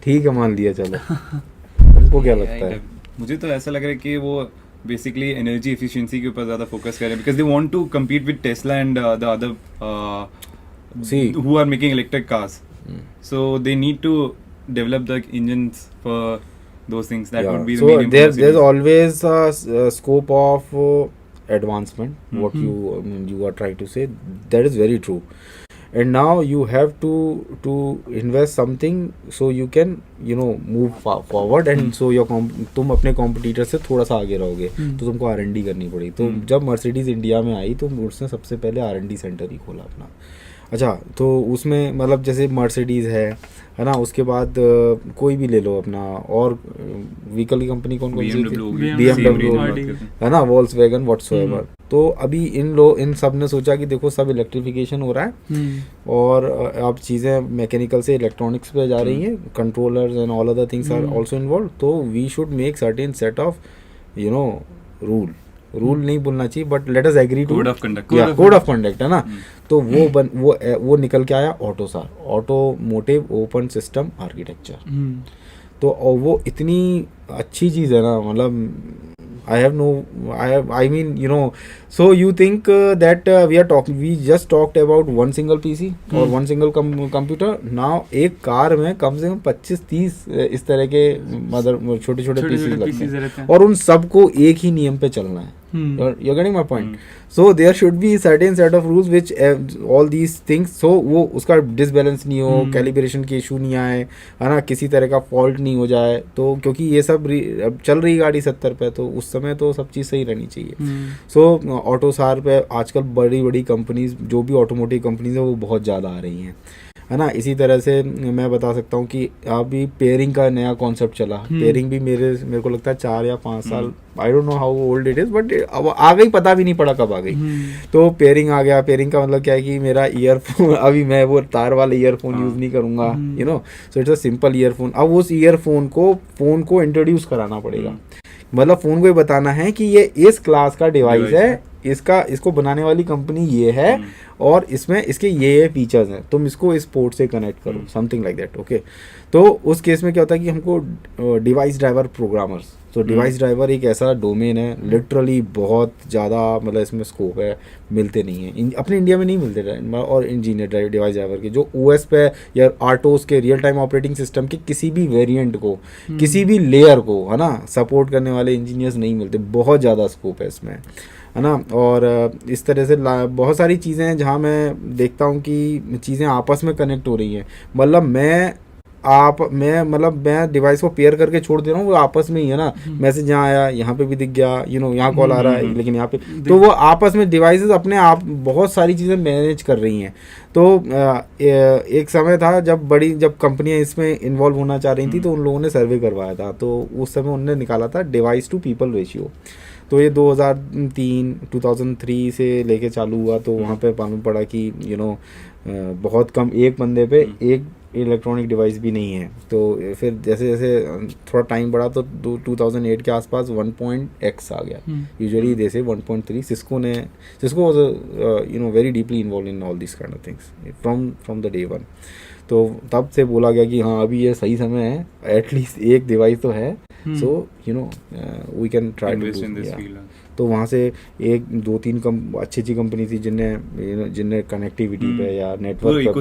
ठीक है, मान लिया, चलो। हमको क्या लगता है?
मुझे तो ऐसा लग रहा है कि वो बेसिकली एनर्जी एफिशिएंसी के ऊपर ज्यादा फोकस कर रहे हैं, because they want to compete with Tesla and the other who are making electric cars. So they need to develop the engines for those things. That would be the main
importance. There's always a scope of advancement. What you are trying to say, that is very true. And now you have to invest something so you can move forward, and so तुम अपने competitor से थोड़ा सा आगे रहोगे, तो तुमको R&D करनी पड़ी। तो जब मर्सिडीज इंडिया में आई तो उसने सबसे पहले R&D सेंटर ही खोला अपना, अच्छा, तो उसमें मतलब जैसे मर्सिडीज़ है ना, उसके बाद कोई भी ले लो अपना, और व्हीकल की कंपनी कौन कौन सी थी, BMW है ना, वॉल्क्सवैगन व्हाटसोएवर। तो अभी इन सब ने सोचा कि देखो सब इलेक्ट्रिफिकेशन हो रहा है और अब चीज़ें मैकेनिकल से इलेक्ट्रॉनिक्स पे जा रही हैं, controllers and all other things are also involve, तो we should make certain set of rule नहीं बोलना चाहिए, but let us agree to code of conduct है ना। तो वो निकल के आया AUTOSAR, automotive open system architecture. तो वो इतनी अच्छी चीज़ है ना, मतलब I mean, so you think that we just talked about one single PC or one single computer. Now एक कार में कम से कम 25-30 इस तरह के छोटे छोटे पीसीज लगते हैं और उन सबको एक ही नियम पे चलना है। You're getting my point? So there should be certain set of rules which all these things, so वो उसका डिसबैलेंस नहीं हो, कैलिब्रेशन के इशू नहीं आए, है ना, किसी तरह का फॉल्ट नहीं हो जाए। तो क्योंकि ये सब अब चल रही गाड़ी 70 पे, तो उस समय तो सब चीज़ सही रहनी चाहिए। सो ऑटोसार पे आजकल बड़ी बड़ी कंपनीज, जो भी ऑटोमोटिव कंपनीज है वो बहुत ज़्यादा आ रही हैं, है ना। इसी तरह से मैं बता सकता हूँ कि अभी पेयरिंग का नया कॉन्सेप्ट चला। पेयरिंग भी मेरे को लगता है 4 या 5 साल, I don't know how old it is, but अब आ गई, पता भी नहीं पड़ा कब आ गई। तो पेयरिंग आ गया। पेयरिंग का मतलब क्या है कि मेरा ईयरफोन, अभी मैं वो तार वाले ईयरफोन यूज़ नहीं करूँगा, सो इट्स अ सिंपल ईयरफोन। अब उस ईयरफोन को इंट्रोड्यूस कराना पड़ेगा, मतलब फ़ोन को ये बताना है कि ये इस क्लास का डिवाइस है, इसको बनाने वाली कंपनी ये है और इसमें इसके ये फीचर्स हैं, तुम इसको इस पोर्ट से कनेक्ट करो, समथिंग लाइक दैट। ओके, तो उस केस में क्या होता है कि हमको डिवाइस ड्राइवर प्रोग्रामर्स, तो डिवाइस ड्राइवर एक ऐसा डोमेन है, लिटरली बहुत ज़्यादा, मतलब इसमें स्कोप है, मिलते नहीं है अपने इंडिया में, नहीं मिलते। और इंजीनियर डिवाइस ड्राइवर के जो OS पे या आर्टोस के रियल टाइम ऑपरेटिंग सिस्टम के किसी भी वेरिएंट को, किसी भी लेयर को, है ना, सपोर्ट करने वाले इंजीनियर्स नहीं मिलते। बहुत ज़्यादा स्कोप है इसमें, है ना। और इस तरह से बहुत सारी चीज़ें हैं जहाँ मैं देखता हूँ कि चीज़ें आपस में कनेक्ट हो रही हैं। मतलब मैं डिवाइस को पेयर करके छोड़ दे रहा हूँ, वो आपस में ही है ना, मैसेज यहाँ आया, यहाँ पे भी दिख गया, यहाँ कॉल आ रहा है, लेकिन यहाँ पे, तो वो आपस में डिवाइसेस अपने आप बहुत सारी चीज़ें मैनेज कर रही हैं। तो एक समय था जब कंपनियां इसमें इन्वॉल्व होना चाह रही थी, तो उन लोगों ने सर्वे करवाया था, तो उस समय उन्होंने निकाला था डिवाइस टू पीपल रेशियो। तो ये 2003 से लेके चालू हुआ, तो वहाँ पे मालूम पड़ा कि बहुत कम, एक बंदे पे एक इलेक्ट्रॉनिक डिवाइस भी नहीं है। तो फिर जैसे जैसे थोड़ा टाइम बढ़ा तो 2008 के आसपास 1.x आ गया। यूजुअली जैसे 1.3 Cisco was very deeply involve in all this kind of things from the day one. तो तब से बोला गया कि हाँ, अभी ये सही समय है, एटलीस्ट एक डिवाइस तो है, so we can try to do this. तो वहाँ से 1-2-3 अच्छी कंपनी थी जिनने कनेक्टिविटी पे या नेटवर्क पे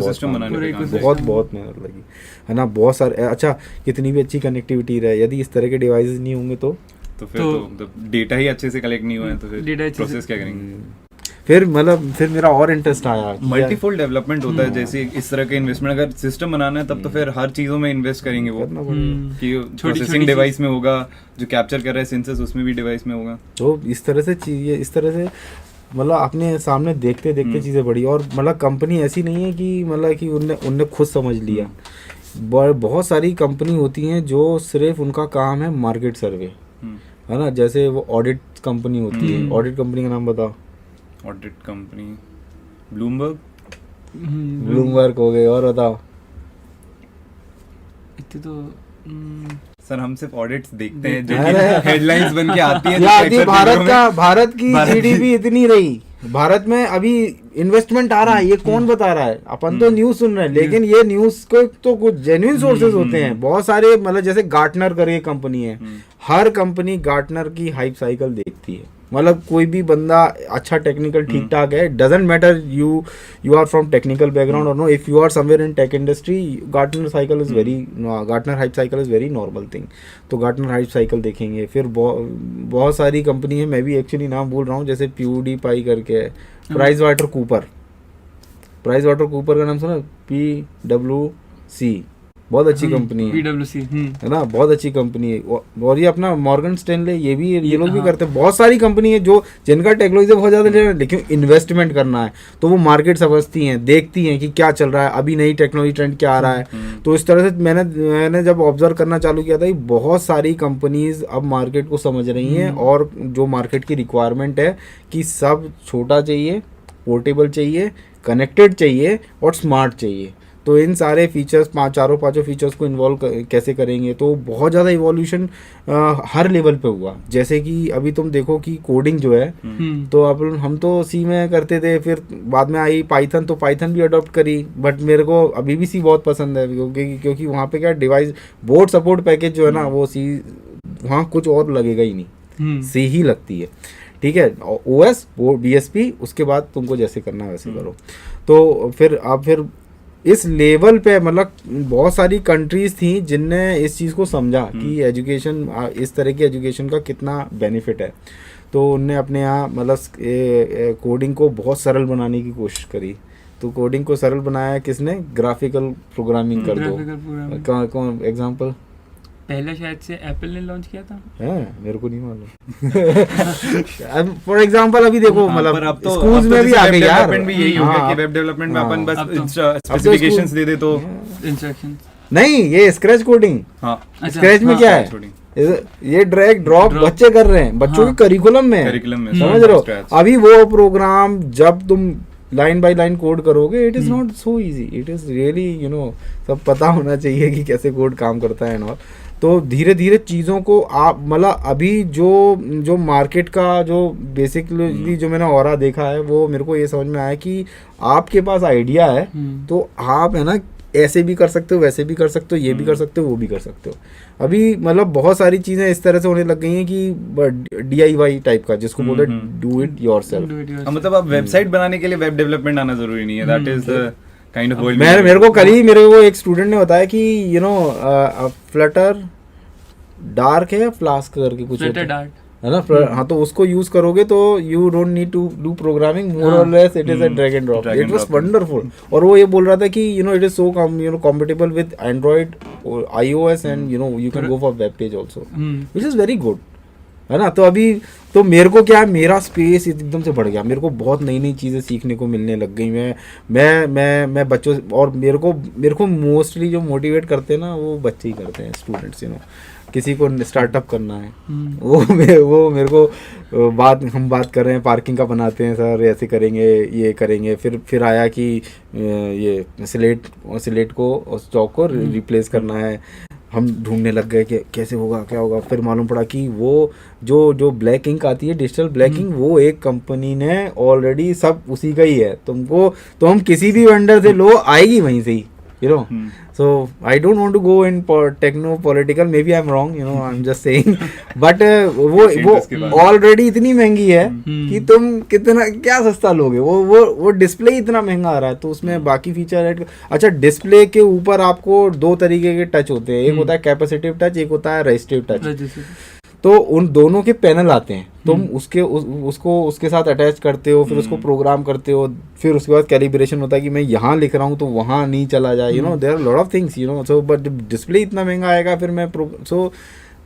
बहुत मेहनत लगी, है ना। बहुत सारे, अच्छा, कितनी भी अच्छी कनेक्टिविटी रहे, यदि इस तरह के डिवाइसेस नहीं होंगे तो
फिर डेटा ही अच्छे से कलेक्ट नहीं हुआ है, तो फिर प्रोसेस क्या करेंगे।
फिर मेरा और इंटरेस्ट आया,
मल्टीफोल्ड डेवलपमेंट होता है। जैसे इस तरह के इन्वेस्टमेंट अगर सिस्टम बनाना है, तब तो फिर हर चीजों में इन्वेस्ट करेंगे वो, कि प्रोसेसिंग डिवाइस में होगा, जो कैप्चर कर रहा है सेंसर्स उसमें भी डिवाइस में होगा। तो
इस तरह से मतलब अपने सामने देखते चीज़ें बढ़ी। और मतलब कंपनी ऐसी नहीं है कि मतलब कि उनने खुद समझ लिया। बहुत सारी कंपनी होती हैं जो सिर्फ उनका काम है मार्केट सर्वे, है ना। जैसे वो ऑडिट कंपनी होती है, ऑडिट कंपनी का नाम बताओ।
ऑडिट कंपनी ब्लूमबर्ग
हो गए, और बताओ।
इतने तो
सर हम सिर्फ ऑडिट्स देखते हैं जो कि हेडलाइंस बन के आती हैं।
भारत की जीडीपी इतनी रही, भारत में अभी इन्वेस्टमेंट आ रहा है, ये कौन बता रहा है? अपन तो न्यूज सुन रहे हैं, लेकिन ये न्यूज को तो कुछ जेन्युइन सोर्सेज होते हैं बहुत सारे। मतलब जैसे गार्टनर करके कंपनी है, हर कंपनी गार्टनर की हाइप साइकिल देखती है। मतलब कोई भी बंदा अच्छा टेक्निकल ठीक ठाक है, doesn't matter you are from technical background और no, if you are somewhere in tech industry, Gartner hype cycle is very normal thing. तो गार्टनर हाइप साइकिल देखेंगे। फिर बहुत सारी कंपनी है, मैं भी एक्चुअली नाम बोल रहा हूँ, जैसे PewDiePie करके है, प्राइस वाटर कूपर का नाम सुना? PwC बहुत अच्छी कंपनी है,
PwC
है ना, बहुत अच्छी कंपनी है। और ये अपना मॉर्गन स्टैनले, ये भी ये लोग भी
हाँ।
करते हैं। बहुत सारी कंपनी है जो जिनका टेक्नोलॉजी से बहुत ज़्यादा लेना है, लेकिन इन्वेस्टमेंट करना है तो वो मार्केट समझती हैं, देखती हैं कि क्या चल रहा है, अभी नई टेक्नोलॉजी ट्रेंड क्या आ रहा है। तो इस तरह से मैंने जब ऑब्जर्व करना चालू किया था, बहुत सारी कंपनीज अब मार्केट को समझ रही हैं, और जो मार्केट की रिक्वायरमेंट है कि सब छोटा चाहिए, पोर्टेबल चाहिए, कनेक्टेड चाहिए और स्मार्ट चाहिए। तो इन सारे फीचर्स, चारों पांचों फीचर्स को इन्वॉल्व कैसे करेंगे, तो बहुत ज़्यादा इवोल्यूशन हर लेवल पे हुआ। जैसे कि अभी तुम देखो कि कोडिंग जो है, तो अब हम तो सी में करते थे, फिर बाद में आई पाइथन, तो पाइथन भी अडॉप्ट करी, बट मेरे को अभी भी सी बहुत पसंद है, क्योंकि वहाँ पे क्या डिवाइस बोर्ड सपोर्ट पैकेज जो है ना, वो सी वहाँ कुछ और लगेगा ही नहीं, सी ही लगती है। ठीक है, OS वो BSP, उसके बाद तुमको जैसे करना है वैसे करो। तो फिर इस लेवल पे मतलब बहुत सारी कंट्रीज थी जिनने इस चीज़ को समझा कि एजुकेशन, इस तरह की एजुकेशन का कितना बेनिफिट है। तो उनने अपने यहाँ मतलब कोडिंग को बहुत सरल बनाने की कोशिश करी। तो कोडिंग को सरल बनाया किसने? ग्राफिकल प्रोग्रामिंग कर दो। कौन एग्जांपल?
पहले शायद से एप्पल ने लॉन्च किया था,
मेरे को नहीं मालूम। फॉर एग्जांपल अभी देखो, मतलब स्कूल्स में भी आ गई यार,
भी यही हो गया कि वेब डेवलपमेंट में अपन बस स्पेसिफिकेशंस दे दे तो
इंस्ट्रक्शंस
नहीं, ये स्क्रैच कोडिंग। स्क्रैच में क्या है, ये ड्रैग ड्रॉप बच्चे कर रहे हैं, बच्चों के करिकुलम में समझ रहे हो। अभी वो प्रोग्राम जब तुम लाइन बाय लाइन कोड करोगे, it is not so easy, it is really सब पता होना चाहिए कि कैसे कोड काम करता है और। तो धीरे धीरे चीज़ों को आप मतलब अभी जो मार्केट का जो बेसिकली जो मैंने ऑरा देखा है, वो मेरे को ये समझ में आया कि आपके पास आइडिया है तो आप है ना ऐसे भी कर सकते हो, वैसे भी कर सकते हो, ये भी कर सकते हो, वो भी कर सकते हो। अभी मतलब बहुत सारी चीज़ें इस तरह से होने लग गई हैं कि DIY टाइप का, जिसको बोलते हैं डू इट योरसेल्फ।
मतलब अब वेबसाइट बनाने के लिए वेब डेवलपमेंट आना जरूरी नहीं है, that is kind of world.
मेरे को कल ही मेरे को एक स्टूडेंट ने बताया कि फ्लटर डार्क है या फ्लास्क करके कुछ
फ्लटर डार्ट
है ना, हाँ, तो उसको यूज करोगे तो you don't need to do programming, more or less it is a drag and drop. It was wonderful. और वो ये बोल रहा था कि it is so compatible with android, iOS and you can go for web page also, which is very good, है ना। तो अभी तो मेरे को क्या है, मेरा स्पेस एकदम से बढ़ गया, मेरे को बहुत नई नई चीज़ें सीखने को मिलने लग गई। मैं बच्चों, और मेरे को मोस्टली जो मोटिवेट करते हैं ना, वो बच्चे ही करते हैं, स्टूडेंट्स। किसी को स्टार्टअप करना है, वो मेरे को हम बात कर रहे हैं पार्किंग का, बनाते हैं सर, ऐसे करेंगे, ये करेंगे। फिर आया कि ये स्लेट को, उस चौक को रिप्लेस करना है। हम ढूंढने लग गए कि कैसे होगा, क्या होगा। फिर मालूम पड़ा कि वो जो ब्लैक इंक आती है, डिजिटल ब्लैक इंक, वो एक कंपनी ने ऑलरेडी सब उसी का ही है। तुमको तो हम किसी भी वेंडर से लो, आएगी वहीं से ही, So I don't want to go in techno political, maybe I'm wrong, I'm just saying, but वो ऑलरेडी इतनी महंगी है कि तुम कितना क्या सस्ता लोगे। वो डिस्प्ले इतना महंगा आ रहा है, तो उसमें बाकी फीचर ऐड। अच्छा, डिस्प्ले के ऊपर आपको दो तरीके के टच होते हैं, एक होता है कैपेसिटिव टच, एक होता है रेजिस्टिव टच। तो उन दोनों के पैनल आते हैं, तुम उसके साथ अटैच करते हो, फिर उसको प्रोग्राम करते हो, फिर उसके बाद कैलिब्रेशन होता है कि मैं यहाँ लिख रहा हूँ तो वहाँ नहीं चला जाए, there are lot of things, so but display इतना महंगा आएगा, फिर मैं तो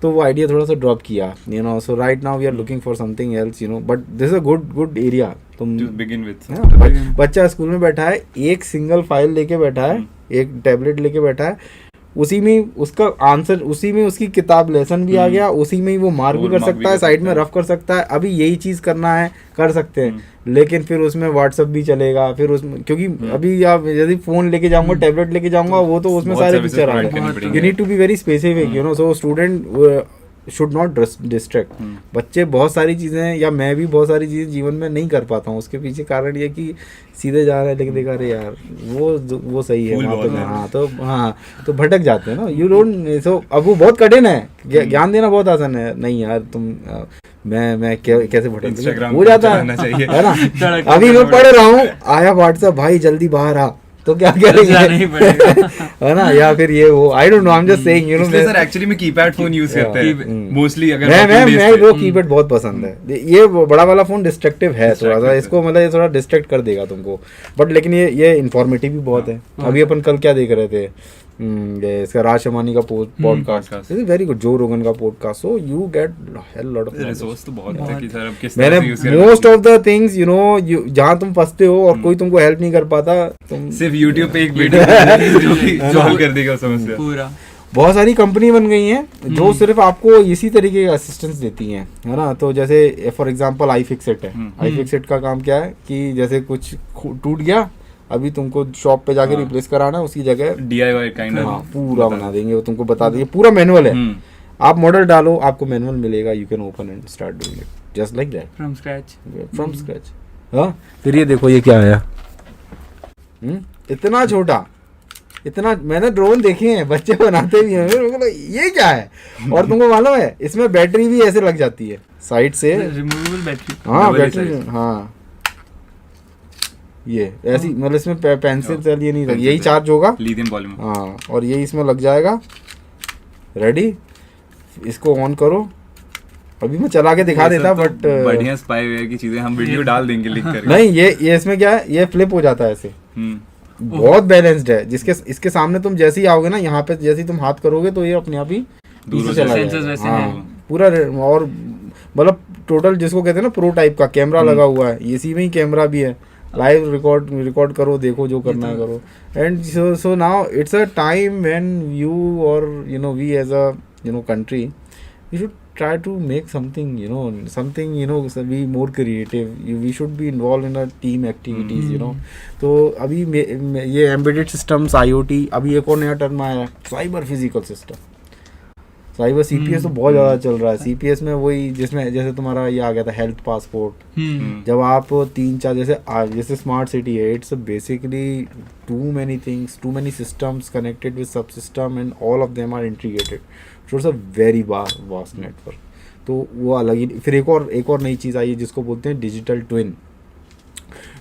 वो आइडिया थोड़ा सा ड्रॉप किया, so right now we are looking for something else, but this is a good area. तुम
बिगिन विद,
बच्चा स्कूल में बैठा है, एक सिंगल फाइल लेके बैठा है, एक टैबलेट लेके बैठा है, उसी में उसका आंसर, उसी में उसकी किताब लेसन भी आ गया, उसी में ही वो मार्क भी कर सकता है, साइड में रफ कर सकता है। अभी यही चीज़ करना है, कर सकते हैं, लेकिन फिर उसमें व्हाट्सएप भी चलेगा, फिर उसमें, क्योंकि अभी आप यदि फ़ोन लेके जाऊंगा, टैबलेट लेके जाऊंगा, वो तो उसमें सारे पिक्चर आ गए। You need to be very specific, so student should not distract. बच्चे बहुत सारी चीज़ें, या मैं भी बहुत सारी चीज़ें जीवन में नहीं कर पाता हूँ, उसके पीछे कारण ये कि सीधे जा रहा है, लेकिन देखा अरे यार वो सही है वहाँ पे, तो भटक जाते हैं ना, यू डोंट। सो अब वो बहुत कठिन है, ज्ञान देना बहुत आसान है, नहीं यार तुम मैं कैसे भटक हो जाता है ना। अभी मैं पढ़ रहा हूँ, आया व्हाट्सएप, भाई जल्दी बाहर आ, तो क्या करेंगे, है ना, या फिर ये वो, I don't know, I am just saying,
sir actually मैं कीपैड फोन यूज करते हैं मोस्टली। अगर
मैं वो कीपैड बहुत पसंद है, ये बड़ा वाला फोन डिस्ट्रक्टिव है थोड़ा सा, इसको मतलब ये थोड़ा डिस्ट्रैक्ट कर देगा तुमको, बट लेकिन ये इंफॉर्मेटिव भी बहुत है। अभी अपन कल क्या देख रहे थे, ये इसका राज शमानी का podcast
podcast.
Is very good, जो रोगन का podcast, so you get hell lot of
resource तो बहुत है कि सर अब किस तरह से
मैंने
यूज करें
most of the things you know जहाँ तुम फंसते हो और कोई तुमको हेल्प नहीं कर पाता, तुम
सिर्फ YouTube पे एक वीडियो सॉल्व कर देगा समस्या।
पूरा
बहुत सारी कंपनी बन गई हैं जो सिर्फ आपको इसी तरीके के असिस्टेंस देती हैं, है ना। तो जैसे फॉर एग्जांपल iFixit है, iFixit का काम क्या है कि जैसे कुछ टूट गया, अभी तुमको शॉप पे जाके रिप्लेस कराना है, उसकी जगह
DIY काइंड
हाँ
ऑफ
पूरा बना देंगे, वो तुमको बता देंगे, पूरा मैनुअल है। आप मॉडल डालो, आपको मैनुअल मिलेगा, you can open and start doing it just like that
from scratch.
हाँ फिर ये देखो ये क्या आया, इतना छोटा, इतना, मैंने ड्रोन देखे हैं, बच्चे बनाते भी हैं, मेरे को ये क्या है। और तुमको मालूम है इसमें बैटरी भी ऐसे लग जाती है साइड से,
रिमूवेबल बैटरी।
हाँ
Double
बैटरी,
size.
हाँ ये ऐसी, मतलब इसमें पेंसिल सेल ये नहीं लगी, यही चार्ज होगा,
लिथियम पॉलीमर।
हाँ, और ये इसमें लग जाएगा। रेडी, इसको ऑन करो, अभी मैं चला के दिखा देता बट
बढ़िया स्पाईवेयर की चीजें हम वीडियो डाल देंगे लिख कर।
नहीं, ये इसमें क्या है, ये फ्लिप हो जाता है ऐसे, बहुत बैलेंस्ड है, जिसके इसके सामने तुम जैसे ही आओगे ना, यहाँ पे जैसे ही तुम हाथ करोगे तो ये अपने आप ही
दूर
पीछे
हो
चला
Sensors
जाएगा।
वैसे
हाँ,
हैं।
पूरा और मतलब टोटल जिसको कहते हैं ना प्रो टाइप का कैमरा लगा हुआ है, इसी में ही कैमरा भी है, लाइव रिकॉर्ड करो, देखो जो करना है करो। And so now it's a time when you or you know we as a you know country we should try to make something be more creative. We should be involved in a team activities, you know. तो अभी ये embedded systems, IoT, अभी एक और नया term आया है, cyber physical system, cyber CPS तो बहुत ज़्यादा चल रहा है। CPS में वही जिसमें जैसे तुम्हारा ये आ गया था हेल्थ पासपोर्ट, जब आप 3-4 जैसे स्मार्ट सिटी है, it's basically too many things, too many systems connected with subsystem and all of them are integrated, so it's a very vast network. तो वो अलग ही। फिर एक और नई चीज़ आई है जिसको बोलते हैं डिजिटल ट्विन।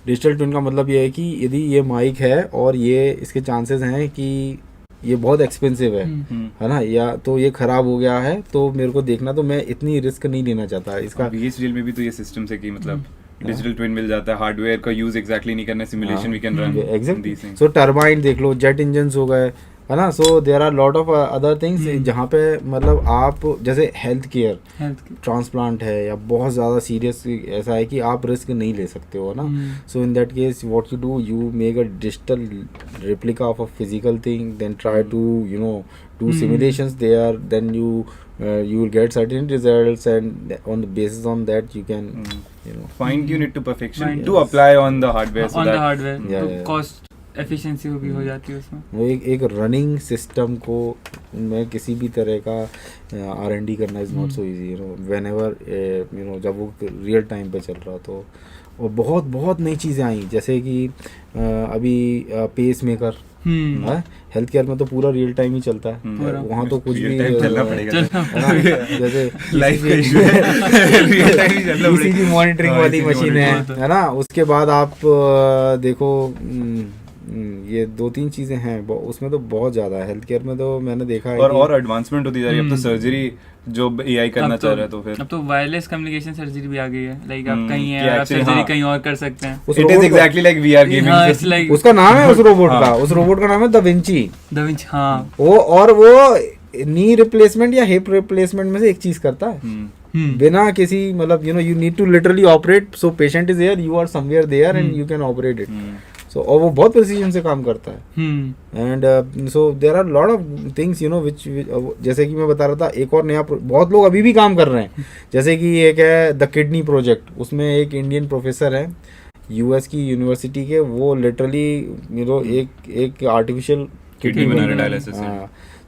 डिजिटल ट्विन का मतलब ये है कि यदि ये माइक है और ये इसके चांसेस हैं कि ये बहुत एक्सपेंसिव है ना, या तो ये ख़राब हो गया है, तो मेरे को देखना, तो मैं इतनी रिस्क नहीं लेना चाहता इसका।
VHDL में भी तो ये सिस्टम है कि मतलब डिजिटल ट्विन मिल जाता है, हार्डवेयर का यूज एग्जैक्टली नहीं करना, simulation we can run
exactly. So turbine देख लो, जेट इंजन्स हो गए, है ना। So there are lot of other things जहाँ पे मतलब आप जैसे हेल्थ केयर ट्रांसप्लांट है या बहुत ज़्यादा सीरियस ऐसा है कि आप रिस्क नहीं ले सकते हो ना। So in that case what you do, you make a digital replica of a physical thing, then try to do simulations there, then you will get certain results, and on the basis on that you can
fine tune it to perfection
Fine.
to apply on the hardware so
on the
that
hardware,
Yeah,
तो
yeah.
Cost efficiency भी हो जाती है उसमें।
वो एक running system को मैं किसी भी तरह का R&D करना is not so easy, when ever जब वो रियल टाइम पे चल रहा, तो और बहुत नई चीज़ें आई, जैसे कि अभी पेस मेकर है, हेल्थ केयर में तो पूरा रियल टाइम ही चलता है, वहाँ तो कुछ भी
चलना पड़ेगा
जैसे
लाइफ का इशू है, रियल टाइम ही चलना पड़ेगा।
ECG मॉनिटरिंग वाली
ECG
मशीन
monitoring
है ना। उसके बाद आप देखो ये 2-3 चीज़ें हैं, उसमें तो बहुत ज़्यादा है। हेल्थ केयर में तो मैंने देखा है
और एडवांसमेंट होती जा रही है। अब तो सर्जरी जो AI करना चाह रहा है, तो फिर
अब तो वायरलेस कम्युनिकेशन सर्जरी भी आ गई है, लाइक आप कहीं
कि
हैं, आप
actually,
सर्जरी
हाँ।
कहीं और कर सकते हैं।
उस
it is
robot
exactly like VR gaming.
हाँ, it's like
उसका नाम है उस रोबोट का, उस रोबोट का नाम है दा विंची।
दा विंची, हाँ।
वो नी रिप्लेसमेंट या हिप रिप्लेसमेंट में से एक चीज करता है, बिना किसी मतलब you need to literally operate, so patient is there, you are somewhere there and you can operate it. So और वो बहुत प्रिसीजन से काम करता है। And so there are lot of things which जैसे कि मैं बता रहा था, एक और नया बहुत लोग अभी भी काम कर रहे हैं, जैसे कि एक है द किडनी प्रोजेक्ट। उसमें एक इंडियन प्रोफेसर है US की यूनिवर्सिटी के, वो लिटरली एक आर्टिफिशियल
किडनी बना रहे dialysis.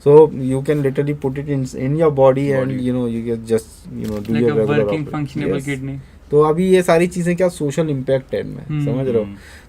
So you can literally put it in your body and you can just do
like
your
a
regular
working functionable
yes.
kidney।
तो अभी ये सारी चीज़ें क्या सोशल इम्पैक्ट है इनमें, समझ रहे हो।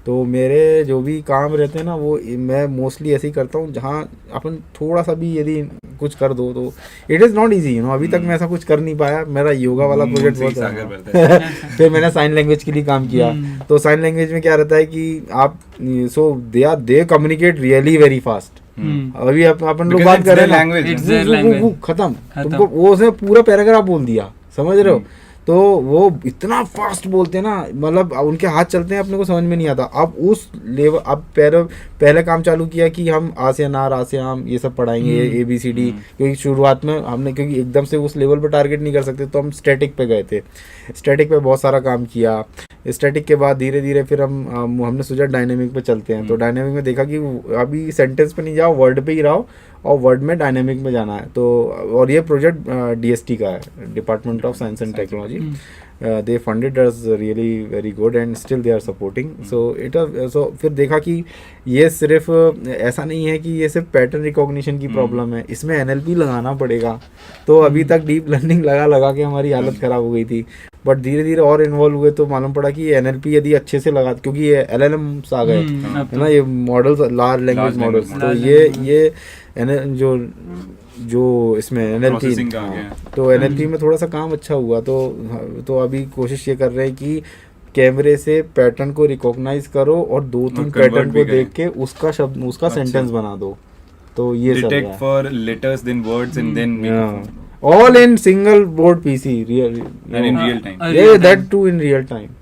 तो मेरे जो भी काम रहते हैं ना, वो मैं मोस्टली ऐसे ही करता हूँ जहाँ अपन थोड़ा सा भी यदि कुछ कर दो तो इट इज़ नॉट ईजी अभी तक मैं ऐसा कुछ कर नहीं पाया। मेरा योगा वाला प्रोजेक्ट बहुत है फिर मैंने साइन लैंग्वेज के लिए काम किया। तो साइन लैंग्वेज में क्या रहता है कि आप दे कम्युनिकेट रियली वेरी फास्ट। अभी अपन लोग बात कर रहे हैं,
खत्म
तुमको वो उसने पूरा पैराग्राफ बोल दिया, समझ रहे हो। तो वो इतना फास्ट बोलते हैं ना, मतलब उनके हाथ चलते हैं अपने को समझ में नहीं आता। अब उस लेवल, अब पहले काम चालू किया कि हम आ से अनार आ से आम ये सब पढ़ाएंगे, ABCD, क्योंकि शुरुआत में हमने, क्योंकि एकदम से उस लेवल पर टारगेट नहीं कर सकते, तो हम स्टैटिक पे गए थे। स्टैटिक पे बहुत सारा काम किया। स्टैटिक के बाद धीरे धीरे फिर हमने सोचा डायनेमिक पे चलते हैं। तो डायनेमिक में देखा कि अभी सेंटेंस पे नहीं जाओ, वर्ड पे ही रहो, और वर्ड में डायनेमिक में जाना है। तो और ये प्रोजेक्ट DST का है, department of science and technology. They funded us really very good and still they are supporting. So फिर देखा कि ये सिर्फ ऐसा नहीं है कि ये सिर्फ पैटर्न रिकॉग्निशन की प्रॉब्लम है, इसमें NLP लगाना पड़ेगा। तो अभी तक डीप लर्निंग लगा के हमारी हालत ख़राब हो गई थी, बट धीरे धीरे और इन्वॉल्व हुए तो मालूम पड़ा कि NLP यदि अच्छे से लगा, क्योंकि ये LLMs आ गए है ना, ये मॉडल्स, लार्ज लैंग्वेज मॉडल्स, तो ये जो इसमें NLP, तो NLP में थोड़ा सा काम अच्छा हुआ। तो अभी कोशिश ये कर रहे हैं कि कैमरे से पैटर्न को रिकॉग्नाइज करो और 2-3 पैटर्न को देख के उसका सेंटेंस बना दो। तो ये सब
detect for letters then words and then
all in single board PC,
and in real time.
Yeah, that too in real time.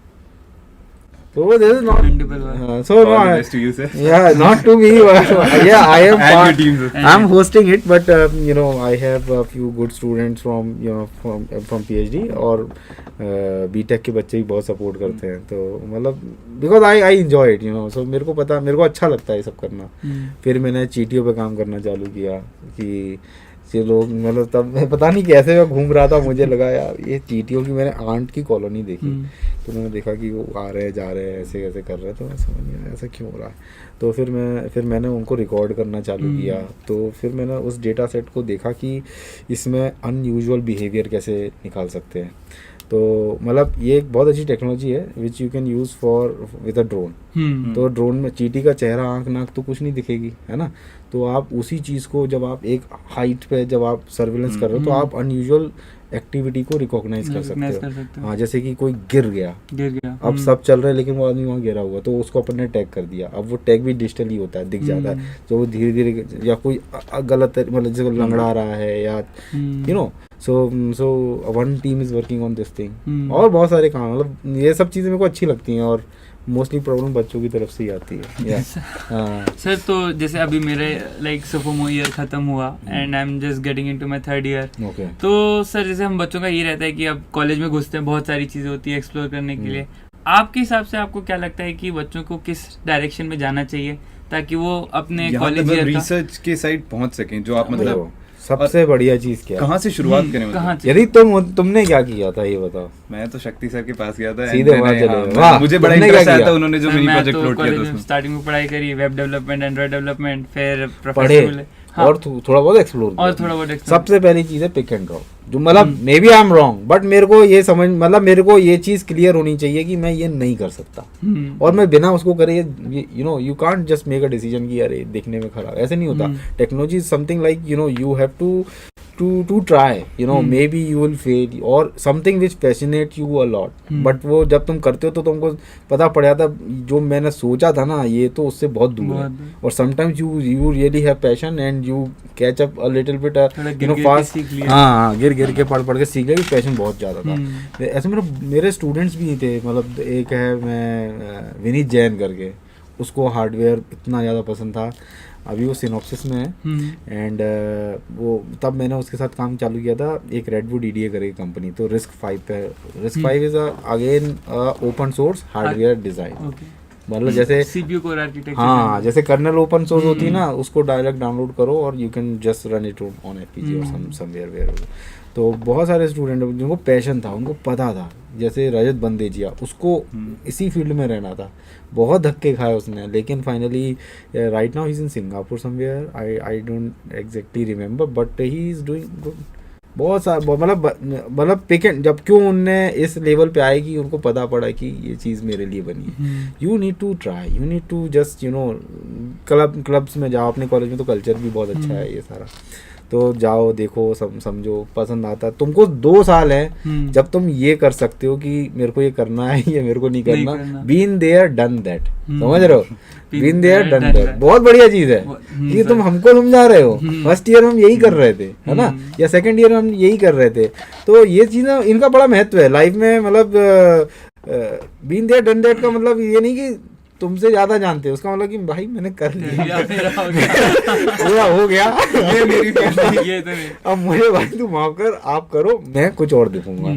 So this is not so
All
no,
the best to you, sir.
yeah, not to me, yeah, I am
And
part,
your team, sir.
I'm hosting it, but I have a few good students from from PhD, और BTech के बच्चे भी बहुत support करते हैं। तो मतलब because I enjoy it, so मेरे को अच्छा लगता है ये सब करना। फिर मैंने चीटियों पे काम करना चालू किया कि चलो, मतलब तब मैं पता नहीं कैसे मैं घूम रहा था, मुझे लगा यार ये चीटियों की, मैंने आंट की कॉलोनी देखी, तो मैंने देखा कि वो आ रहे हैं जा रहे हैं ऐसे कैसे कर रहे हैं, तो मैं समझ नहीं आया ऐसा क्यों हो रहा है। तो फिर मैंने उनको रिकॉर्ड करना चालू किया। तो फिर मैंने उस डेटा सेट को देखा कि इसमें अनयूजुअल बिहेवियर कैसे निकाल सकते हैं। तो मतलब ये एक बहुत अच्छी टेक्नोलॉजी है which you can use for with a drone. तो ड्रोन में चींटी का चेहरा, आंख, नाक तो कुछ नहीं दिखेगी, है ना। तो आप उसी चीज़ को जब आप एक हाइट पे जब आप सर्विलेंस कर रहे हो, तो आप अनयूजुअल एक्टिविटी को रिकॉग्नाइज कर सकते हो। हाँ, जैसे कि कोई गिर गया, अब सब चल रहे हैं लेकिन वो आदमी वहाँ गिरा हुआ, तो उसको अपन ने टैग कर दिया। अब वो टैग भी डिजिटल ही होता है, दिख जाता है। तो वो धीरे धीरे, या कोई गलत मतलब जैसे लंगड़ा रहा है या so one team is working on this thing, और बहुत सारे काम, मतलब ये सब चीज़ें मेरे को अच्छी लगती हैं, और मोस्टली प्रॉब्लम बच्चों की तरफ से ही आती है।
सर, तो जैसे अभी मेरे सोफोमोर ईयर खत्म हुआ and I am just getting into my third year. तो सर, जैसे हम बच्चों का ये रहता है कि अब कॉलेज में घुसते हैं, बहुत सारी चीजें होती है एक्सप्लोर करने के लिए। आपके हिसाब से आपको क्या लगता है कि बच्चों को किस डायरेक्शन में जाना चाहिए ताकि वो अपने कॉलेज
रिसर्च के साइड पहुंच सकें, जो आप मतलब
सबसे बढ़िया चीज क्या,
कहाँ से शुरुआत करें?
कहाँ से?
यदि तुमने क्या किया था ये बताओ।
मैं तो शक्ति सर के पास गया था,
सीधे वहाँ चले।
मुझे बड़ा इंटरेस्ट आया था, उन्होंने जो मिनी प्रोजेक्ट लोड किया था उसमें।
स्टार्टिंग में पढ़ाई करी, वेब डेवलपमेंट, एंड्रॉइड डेवलपमेंट, फिर
पढ़े और थोड़ा बहुत एक्सप्लोर। सबसे पहली चीज है पिक एंड ड्रॉप, जो मतलब maybe I am wrong, but मेरे को ये समझ, मतलब मेरे को ये चीज क्लियर होनी चाहिए कि मैं ये नहीं कर सकता, और मैं बिना उसको करे, you can't just make a decision कि अरे देखने में खराब, ऐसे नहीं होता। Technology is something like you have to try, maybe you will fail, or something which fascinate you a lot, but वो जब तुम करते हो तो तुमको पता पड़ जाता जो मैंने सोचा था ना, ये तो उससे बहुत दूर है। और sometimes you really have passion and you catch up a little bit, fast। हाँ, गिर के पढ़ के सीख लिया कि पैशन बहुत ज़्यादा था। ऐसे मेरे स्टूडेंट्स भी नहीं थे, मतलब एक है मैं विनीत जैन करके, उसको हार्डवेयर इतना ज़्यादा पसंद था, अभी वो सिनॉप्सिस में है। एंड वो तब मैंने उसके साथ काम चालू किया था, एक रेडवुड EDA करेगी कंपनी, तो RISC-V पे। RISC-V is again open source hardware design, मतलब जैसे
CPU कोर आर्किटेक्चर,
हाँ, जैसे कर्नल ओपन सोर्स होती है ना, उसको डायरेक्ट डाउनलोड करो और you can just run it on FPGA और समवेयर वेयर। तो बहुत सारे स्टूडेंट जिनको पैशन था, उनको पता था, जैसे रजत बंदेजिया, उसको इसी फील्ड में रहना था, बहुत धक्के खाए उसने, लेकिन finally right now he is in Singapore somewhere, I don't exactly remember, but he is doing good. बहुत सारा मतलब पिक एंड, जब क्यों उनने इस लेवल पे आए कि उनको पता पड़ा कि ये चीज़ मेरे लिए बनी है। You need to try, you need to just clubs में जाओ, अपने कॉलेज में तो कल्चर भी बहुत अच्छा है ये सारा, तो जाओ देखो, समझो, पसंद आता है तुमको। 2 साल है जब तुम ये कर सकते हो कि मेरे को ये करना है, ये मेरे को नहीं करना। बीन देयर डन दैट, समझ रहे हो, बीन देयर डन दैट, बहुत बढ़िया चीज है कि तुम हमको समझा रहे हो। फर्स्ट ईयर हम यही कर रहे थे, है ना, या सेकंड ईयर हम यही कर रहे थे। तो ये चीज इनका बड़ा महत्व है लाइफ में। मतलब बीन देयर डन दैट का मतलब ये नहीं कि तुमसे ज्यादा जानते हैं, उसका मतलब कि भाई मैंने कर लिया, पूरा हो गया, ये मेरी ये तो नहीं, अब मुझे भाई तू माफ कर, आप करो, मैं कुछ और देखूंगा।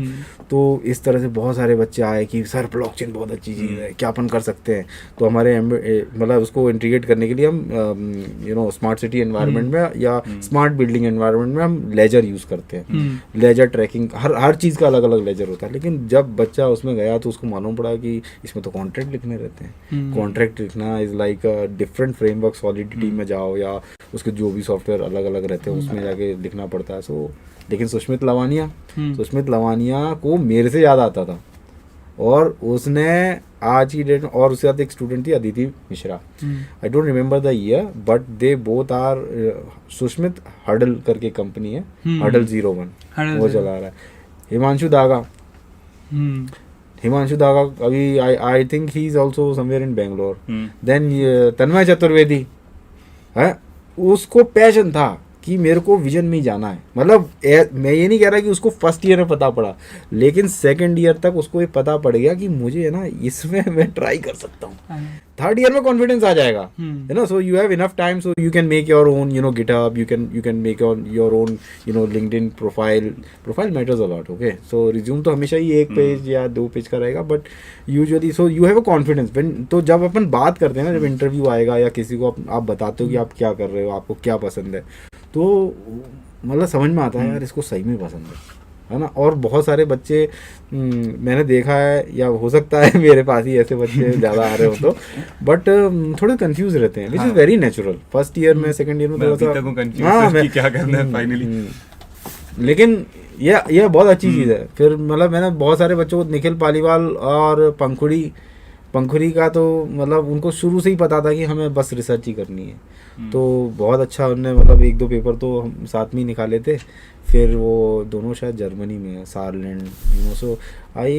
तो इस तरह से बहुत सारे बच्चे आए कि सर ब्लॉकचेन बहुत अच्छी चीज़ है, क्या अपन कर सकते हैं। तो हमारे मतलब उसको इंटीग्रेट करने के लिए हम स्मार्ट सिटी एनवायरनमेंट में या स्मार्ट बिल्डिंग एनवायरनमेंट में हम लेजर यूज़ करते हैं। लेजर ट्रैकिंग, हर चीज़ का अलग अलग लेजर होता है। लेकिन जब बच्चा उसमें गया तो उसको मालूम पड़ा कि इसमें तो कॉन्ट्रैक्ट लिखने रहते हैं। कॉन्ट्रैक्ट लिखना is like different framework, solidity में जाओ या उसके जो भी सॉफ्टवेयर अलग अलग रहते हैं उसमें जाके लिखना पड़ता है। सो लेकिन सुष्मित लवानिया को मेरे से ज़्यादा आता था, और उसने आज की डेट में, और उसके साथ एक स्टूडेंट थी Aditi Mishra, I don't remember the year, but they both are, Sushmit Huddle करके कंपनी है, हडल 01 वो चला रहा है। हिमांशु दागा अभी I think he is also somewhere in Bangalore. Then Tanmay Chaturvedi है, उसको पैशन था कि मेरे को विजन में ही जाना है। मतलब मैं ये नहीं कह रहा कि उसको फर्स्ट ईयर में पता पड़ा, लेकिन सेकंड ईयर तक उसको ये पता पड़ गया कि मुझे है ना इसमें मैं ट्राई कर सकता हूँ। थर्ड ईयर में कॉन्फिडेंस आ जाएगा, है ना। So you have enough time, so you can make your own GitHub, you can make your own LinkedIn profile matters a lot. Okay, so resume तो हमेशा ही 1 पेज या 2 पेज का रहेगा, but usually so you have a confidence. तो जब अपन बात करते हैं ना, जब इंटरव्यू आएगा या किसी को आप बताते हो कि आप क्या कर रहे हो, आपको क्या पसंद है, तो मतलब समझ में आता है यार इसको सही में पसंद है ना। और बहुत सारे बच्चे मैंने देखा है, या हो सकता है मेरे पास ही ऐसे बच्चे ज़्यादा आ रहे हो तो, बट थोड़े कंफ्यूज रहते हैं, which is very natural. First year में, सेकंड ईयर में थोड़ा सा
क्या करना है फाइनली।
लेकिन यह बहुत अच्छी चीज़ है। फिर मतलब मैंने बहुत सारे बच्चों को, निखिल पालीवाल और पंखुड़ी का तो मतलब उनको शुरू से ही पता था कि हमें बस रिसर्च ही करनी है। तो बहुत अच्छा उन्होंने, मतलब 1-2 पेपर तो हम साथ में ही निकाले थे। फिर वो दोनों शायद जर्मनी में है, Saarland, so I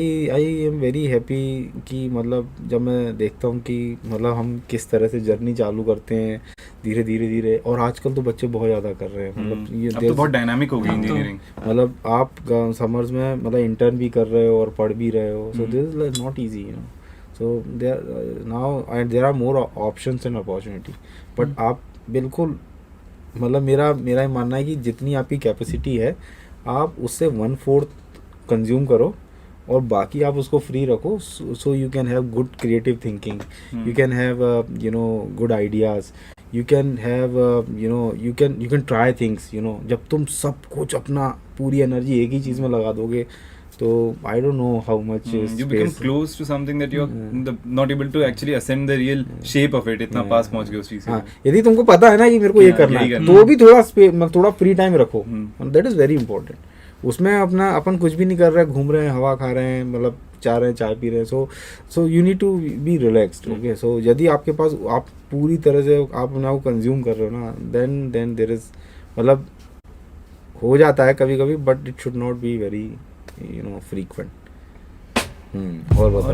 am very happy कि मतलब जब मैं देखता हूँ कि मतलब हम किस तरह से जर्नी चालू करते हैं धीरे। और आजकल तो बच्चे बहुत ज़्यादा कर रहे हैं, मतलब ये
अब तो बहुत डायनामिक हो गई इंजीनियरिंग।
मतलब आप समर्स में मतलब इंटर्न भी कर रहे हो और पढ़ भी रहे हो, so this is not easy, so there are more options and opportunity. But आप बिल्कुल, मतलब मेरा मानना है कि जितनी आपकी कैपेसिटी है आप उससे 1/4 कंज्यूम करो और बाकी आप उसको फ्री रखो, सो you can have good creative thinking, you can have good ideas, you can have you can try things. जब तुम सब कुछ अपना पूरी एनर्जी एक ही चीज़ में लगा दोगे तो I don't know how much
you become close to something that you're not able to actually ascend the real shape of it. इतना पास पहुंच गए उस चीज से।
हाँ, यदि तुमको पता है ना कि मेरे को ये करना है, तो भी थोड़ा फ्री टाइम रखो, that is very important। उसमें अपन कुछ भी नहीं कर रहे हैं, घूम रहे हैं, हवा खा रहे हैं, मतलब चाय पी रहे हैं, so you need to be relaxed. Okay, so यदि आपके पास आप पूरी तरह से आप अपना को कंज्यूम कर रहे हो ना, देन देयर इज, मतलब हो जाता है कभी-कभी, but it should not be very frequent। और बताओ।